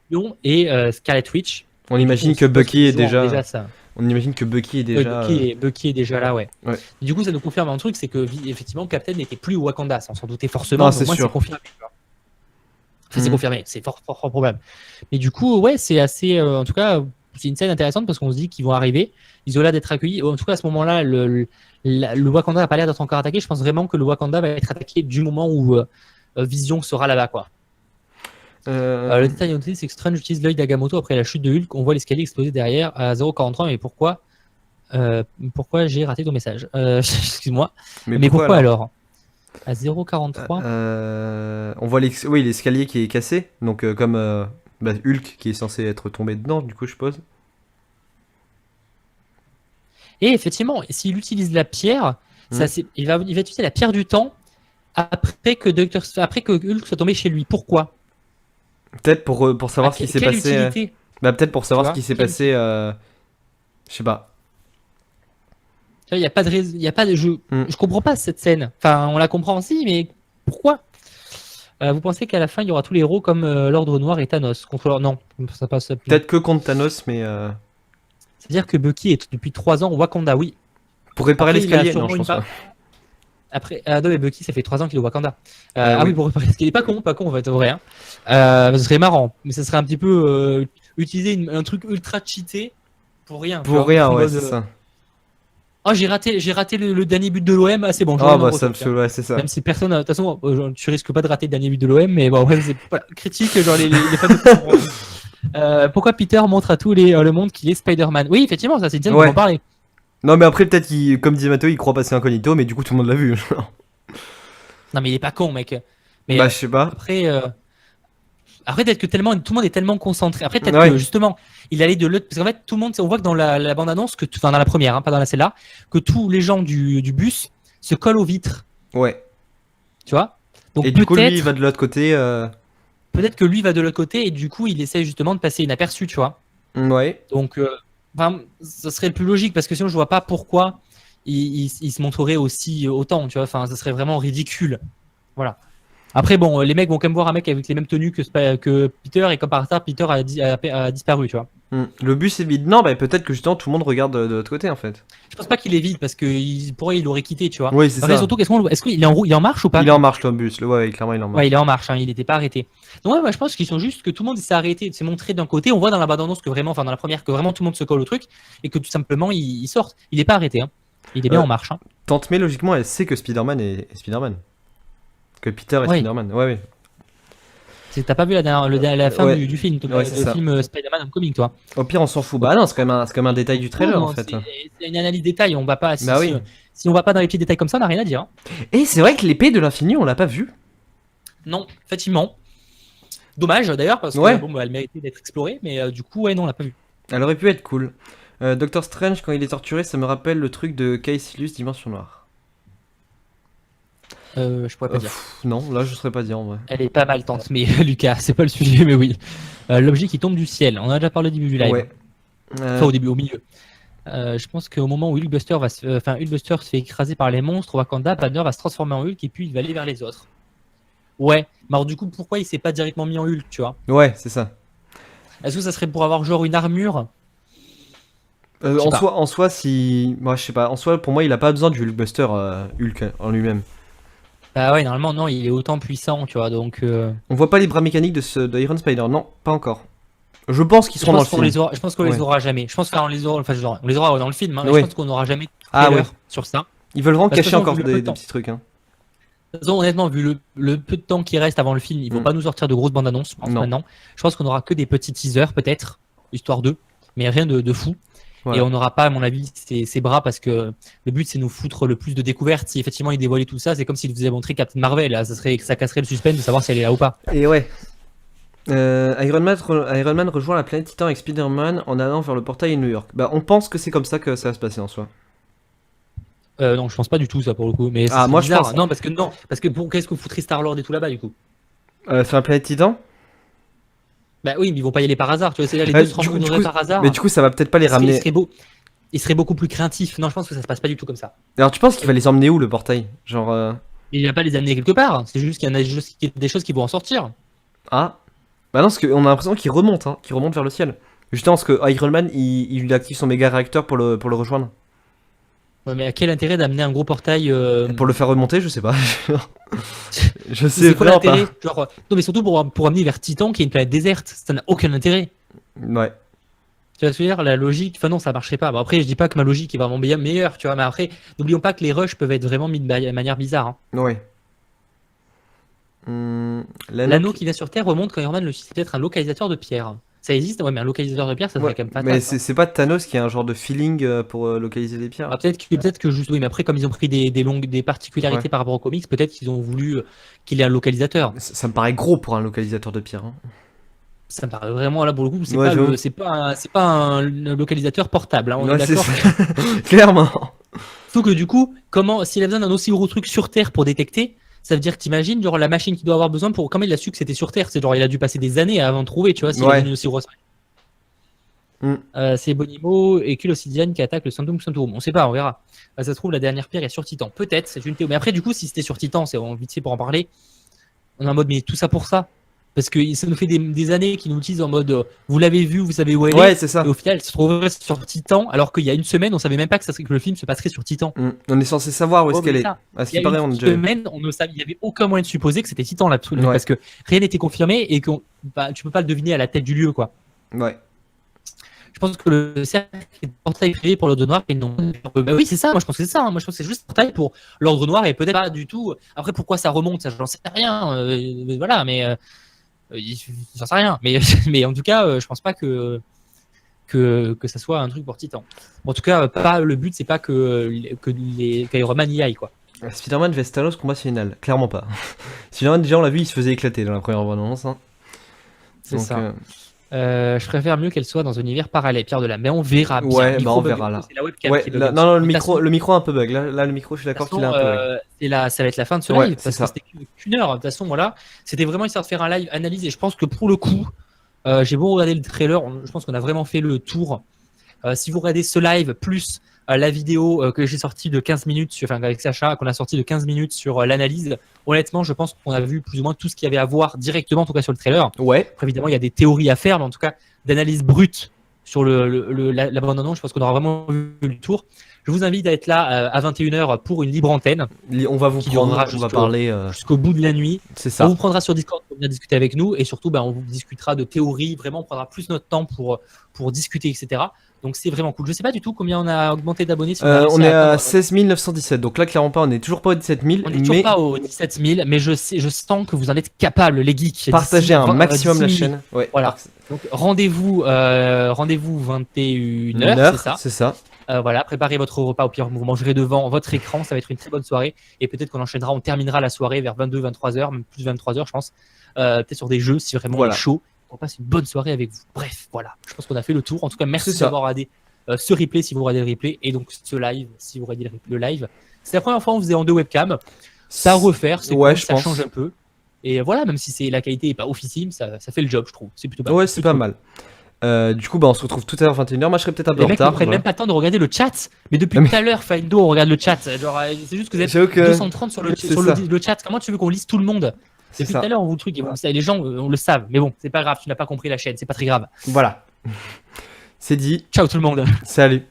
Pion et Scarlet Witch. On Et du coup, imagine on que suppose Bucky est qu'ils joueront déjà. ça. On imagine que Bucky est Oui, déjà. Bucky est déjà là, ouais. Ouais. Du coup, ça nous confirme un truc, c'est que effectivement, Captain n'était plus au Wakanda, ça on s'en doutait Non, forcément. c'est Donc moi, c'est sûr. confirmé. Tu vois. Enfin, c'est Mhm. confirmé, c'est fort probable. Mais du coup, ouais, c'est assez. En tout cas, c'est une scène intéressante parce qu'on se dit qu'ils vont arriver. Isola d'être accueillis. En tout cas, à ce moment-là, le Wakanda n'a pas l'air d'être encore attaqué. Je pense vraiment que le Wakanda va être attaqué du moment où Vision sera là-bas, quoi. Le détail à noter, c'est que Strange utilise l'œil d'Agamotto après la chute de Hulk. On voit l'escalier exploser derrière à 0,43. Mais pourquoi j'ai raté ton message Excuse-moi. Mais pourquoi alors à 0,43 On voit oui, l'escalier qui est cassé. Donc, comme Hulk qui est censé être tombé dedans, du coup, je suppose. Et effectivement, s'il utilise la pierre, il va utiliser la pierre du temps après que Hulk soit tombé chez lui. Pourquoi? Peut-être pour savoir ce qui s'est passé. Utilité Peut-être pour savoir ce qui s'est passé. Je sais pas. Il n'y a pas de raison. Je comprends pas cette scène. Enfin, on la comprend aussi, mais pourquoi? Vous pensez qu'à la fin, il y aura tous les héros comme l'Ordre Noir et Thanos contre Non, ça passe. Peut-être que contre Thanos, mais. C'est-à-dire que Bucky est depuis 3 ans au Wakanda, oui. Pour réparer l'escalier, non, je pense pas. Après, non, mais Bucky, ça fait 3 ans qu'il est au Wakanda. Oui, pour réparer l'escalier. Pas con, en fait, vrai. Hein. Ce serait marrant, mais ça serait un petit peu utiliser un truc ultra cheaté pour rien. Pour rien, ouais, c'est ça. Oh, j'ai raté le dernier but de l'OM, c'est bon. Ah, bah, ça me saoule, ouais, c'est ça. Même si personne, de toute façon, tu risques pas de rater le dernier but de l'OM, mais bon, après, c'est pas critique, genre les fans de pourquoi Peter montre à tout le monde qu'il est Spider-Man? Oui, effectivement, ça c'est une scène dont on parlait. Non, mais après, peut-être, comme dit Mathieu, il croit passer incognito, mais du coup, tout le monde l'a vu. Non, mais il est pas con, mec. Mais bah, je sais pas. Après, peut-être que tout le monde est tellement concentré. Après, peut-être que justement, il allait de l'autre. Parce qu'en fait, tout le monde, on voit que dans la bande-annonce, enfin, dans la première, hein, pas dans la celle-là, que tous les gens du bus se collent aux vitres. Ouais. Tu vois? Donc, et du coup, lui, il va de l'autre côté. Peut-être que lui va de l'autre côté et du coup, il essaie justement de passer inaperçu, tu vois? Ouais. Donc, ça serait le plus logique parce que sinon, je vois pas pourquoi il se montrerait autant, tu vois? Enfin, ça serait vraiment ridicule. Voilà. Après, bon, les mecs vont quand même voir un mec avec les mêmes tenues que Peter, et comme par hasard, Peter a disparu, tu vois. Le bus est vide. Non, bah peut-être que justement tout le monde regarde de l'autre côté en fait. Je pense pas qu'il est vide parce que pourrait il l'aurait quitté, tu vois. Oui, c'est ça. Surtout, est-ce qu'il est en marche ou pas? Il est en marche, le bus. Ouais, clairement, il est en marche. Ouais, il est en marche, hein, il n'était pas arrêté. Donc, ouais, je pense qu'ils sont juste que tout le monde s'est arrêté de se montrer d'un côté. On voit dans la bande-annonce que vraiment, enfin, dans la première, que vraiment tout le monde se colle au truc et que tout simplement ils sortent. Il n'est pas arrêté, hein. Il est bien en marche. Hein. Tante May, logiquement, elle sait que Spider-Man est Spider-Man. Que Peter est Spider-Man. Ouais. T'as pas vu la fin du film, film Spider-Man Homecoming, toi? Au pire, on s'en fout. Bah non, c'est quand même un détail du trailer en fait. C'est une analyse détail, on va pas. Si on va pas dans les petits détails comme ça, on n'a rien à dire. Hein. Et c'est vrai que l'épée de l'infini, on l'a pas vue. Non, effectivement. Dommage d'ailleurs, parce que bon, elle méritait d'être explorée, mais du coup, non, on l'a pas vue. Elle aurait pu être cool. Doctor Strange, quand il est torturé, ça me rappelle le truc de Caecilius Dimension Noire. Je pourrais pas dire. Non, là je saurais pas dire en vrai. Elle est pas mal tente, mais Lucas, c'est pas le sujet, mais oui. L'objet qui tombe du ciel, on en a déjà parlé au début du live. Ouais. Enfin, au milieu. Je pense qu'au moment où Hulkbuster se fait écraser par les monstres au Wakanda, Banner va se transformer en Hulk et puis il va aller vers les autres. Ouais, mais alors du coup, pourquoi il s'est pas directement mis en Hulk, tu vois? Ouais, c'est ça. Est-ce que ça serait pour avoir genre une armure? En soi, si. Moi, je sais pas. En soi, pour moi, il a pas besoin du Hulkbuster Hulk en lui-même. Bah ouais, normalement, non, il est autant puissant, tu vois, donc... On voit pas les bras mécaniques de Iron Spider, non, pas encore. Je pense qu'ils seront dans le film. Je pense qu'on les aura jamais. Je pense qu'on les aura, on les aura dans le film, hein, mais je pense qu'on n'aura jamais de trailer sur ça. Ils veulent vraiment cacher encore des petits trucs. Hein. De toute façon, honnêtement, vu le peu de temps qui reste avant le film, ils vont pas nous sortir de grosses bandes annonces, je pense, maintenant. Je pense qu'on aura que des petits teasers, peut-être, histoire d'eux, mais rien de fou. Ouais. Et on n'aura pas, à mon avis, ses bras parce que le but c'est nous foutre le plus de découvertes. Si effectivement il dévoilait tout ça, c'est comme s'il vous avait montré Captain Marvel. Là, ça casserait le suspense de savoir si elle est là ou pas. Et ouais. Iron Man rejoint la planète Titan avec Spider-Man en allant vers le portail à New York. Bah, on pense que c'est comme ça que ça va se passer en soi. Non, je pense pas du tout ça pour le coup. Mais moi bizarre. je pense. Non, parce que qu'est-ce que foutrait Star-Lord et tout là-bas du coup sur la planète Titan. Bah oui, mais ils vont pas y aller par hasard, tu vois, c'est là les deux se rencontreraient par hasard. Mais du coup, ça va peut-être pas les ramener. Il serait beaucoup plus craintif. Non, je pense que ça se passe pas du tout comme ça. Alors, tu penses qu'il va les emmener où le portail? Genre. Il va pas les amener quelque part. C'est juste qu'il y en a des choses qui vont en sortir. Ah. Bah non, parce qu'on a l'impression qu'il remonte, hein, qu'il remonte vers le ciel. Justement, parce que Iron Man, il active son méga réacteur pour le rejoindre. Ouais, mais à quel intérêt d'amener un gros portail Et pour le faire remonter, je sais pas. Je sais C'est quoi vraiment pas. l'intérêt? Genre, non, mais surtout pour amener vers Titan, qui est une planète déserte. Ça n'a aucun intérêt. Ouais. Tu vois ce que je veux dire? La logique, enfin non, ça marcherait pas. Bon, après, je dis pas que ma logique est vraiment meilleure, tu vois, mais après, n'oublions pas que les rushs peuvent être vraiment mis de manière bizarre. Hein. Ouais. L'anneau qui vient sur Terre remonte quand Iron Man c'est peut-être un localisateur de pierre. Ça existe, ouais, mais un localisateur de pierre, ça serait Ouais, quand même pas mais top. Hein. c'est pas Thanos qui a un genre de feeling pour localiser les pierres. Ah, peut-être que juste, oui, mais après, comme ils ont pris des particularités Ouais. par rapport aux comics, peut-être qu'ils ont voulu qu'il ait un localisateur. Ça me paraît gros pour un localisateur de pierre. Hein. Ça me paraît vraiment là pour le coup, Ouais, j'avoue. c'est pas un localisateur portable. Hein, on est Ouais, c'est d'accord. ça. Clairement. Sauf que du coup, s'il a besoin d'un aussi gros truc sur Terre pour détecter, ça veut dire que t'imagines, genre la machine qu'il doit avoir besoin pour. Comment il a su que c'était sur Terre? C'est genre il a dû passer des années avant de trouver, tu vois, s'il a Ouais. besoin d'une aussi grosse. Mm. C'est Bonimo et Obsidian qui attaque le Sanctum Sanctorum. On sait pas, on verra. Ça se trouve, la dernière pierre est sur Titan. Peut-être, c'est une théorie. Mais après, du coup, si c'était sur Titan, c'est vite fait pour en parler. On est en mode, mais tout ça pour ça. Parce que ça nous fait des années qu'ils nous disent en mode, vous l'avez vu, vous savez où elle Ouais, est. c'est ça. Et au final, elle se trouverait sur Titan, alors qu'il y a une semaine, on savait même pas que le film se passerait sur Titan. On est censé savoir où est-ce Oh, mais qu'elle est. ça, À ce il y qui a paraît, on a une déjà vu. semaine, on ne savait, il y avait aucun moyen de supposer que c'était Titan là, Ouais. parce que rien n'était confirmé et que tu peux pas le deviner à la tête du lieu, quoi. Ouais. Je pense que le cercle est portail privé pour l'ordre noir et non. Bah oui, c'est ça. Moi, je pense que c'est ça. Hein. Moi, je pense que c'est juste portail pour l'ordre noir et peut-être pas du tout. Après, pourquoi ça remonte, ça, j'en sais rien. Voilà, mais j'en sais rien. Mais en tout cas, je pense pas que ça soit un truc pour Titan. Bon, en tout cas, pas le but, c'est pas qu'Iron Man y aille, quoi. Spider-Man vs Thanos combat final. Clairement pas. Spider-Man, déjà, on l'a vu, il se faisait éclater dans la première bande-annonce. Hein. C'est Donc, ça. Je préfère mieux qu'elle soit dans un univers parallèle, Pierre de la. Mais on verra bien. Ouais, bah on verra là. C'est la webcam Ouais, qui bug là, un non, petit peu. le micro a un peu bug. Là, le micro, je suis d'accord qu'il a un peu bug. Ça va être la fin de ce Ouais, live c'est parce ça. que c'était qu'une heure. De toute façon, voilà, c'était vraiment histoire de faire un live analyse et je pense que pour le coup, j'ai beau regarder le trailer, je pense qu'on a vraiment fait le tour. Si vous regardez ce live plus la vidéo que j'ai sortie de 15 minutes, enfin avec Sacha, qu'on a sorti de 15 minutes sur l'analyse, honnêtement, je pense qu'on a vu plus ou moins tout ce qu'il y avait à voir directement, en tout cas sur le trailer. Ouais. Après, évidemment, il y a des théories à faire, mais en tout cas, d'analyse brute sur la bande-annonce, je pense qu'on aura vraiment vu le tour. Je vous invite à être là à 21h pour une libre antenne. On va vous Qui prendre, durera on va parler. jusqu'au bout de la nuit. C'est On ça. vous prendra sur Discord pour venir discuter avec nous et surtout, on vous discutera de théories. Vraiment, on prendra plus notre temps pour discuter, etc. Donc, c'est vraiment cool. Je sais pas du tout combien on a augmenté d'abonnés. Si On est à atteindre... 16 917. Donc là, clairement pas, on est toujours pas au 17 000. On est toujours pas aux 17 000, mais je sens que vous en êtes capables, les geeks. Partagez un maximum la 10 000. chaîne. Ouais. Voilà. Donc, rendez-vous 21h, c'est ça. C'est ça. Voilà, préparez votre repas, au pire vous mangerez devant votre écran, ça va être une très bonne soirée et peut-être qu'on enchaînera, on terminera la soirée vers 22-23h, même plus 23h je pense, peut-être sur des jeux si vraiment Voilà. il est chaud, on passe une bonne soirée avec vous. Bref, voilà, je pense qu'on a fait le tour, en tout cas merci C'est ça. d'avoir regardé ce replay si vous regardez le replay et donc ce live si vous regardez le live. C'est la première fois qu'on faisait en 2 webcams, ça à refaire, c'est Ouais, cool, je ça pense. change un peu et voilà, même si la qualité est pas officime, ça fait le job je trouve, c'est plutôt pas Ouais, c'est pas mal. Du coup, on se retrouve tout à l'heure 21h. Moi, je serai peut-être un peu Les en mecs ne retard. prennent Voilà. même pas le temps de regarder le chat. Mais depuis Mais- tout à l'heure, Findo, on regarde le chat. Genre, c'est juste que vous êtes J'avoue que 230 sur c'est ça. le chat. Comment tu veux qu'on lise tout le monde? C'est Depuis ça. tout à l'heure, on vous le truc. Et les gens, on le savent. Mais bon, c'est pas grave. Tu n'as pas compris la chaîne. C'est pas très grave. Voilà. C'est dit. Ciao tout le monde. Salut.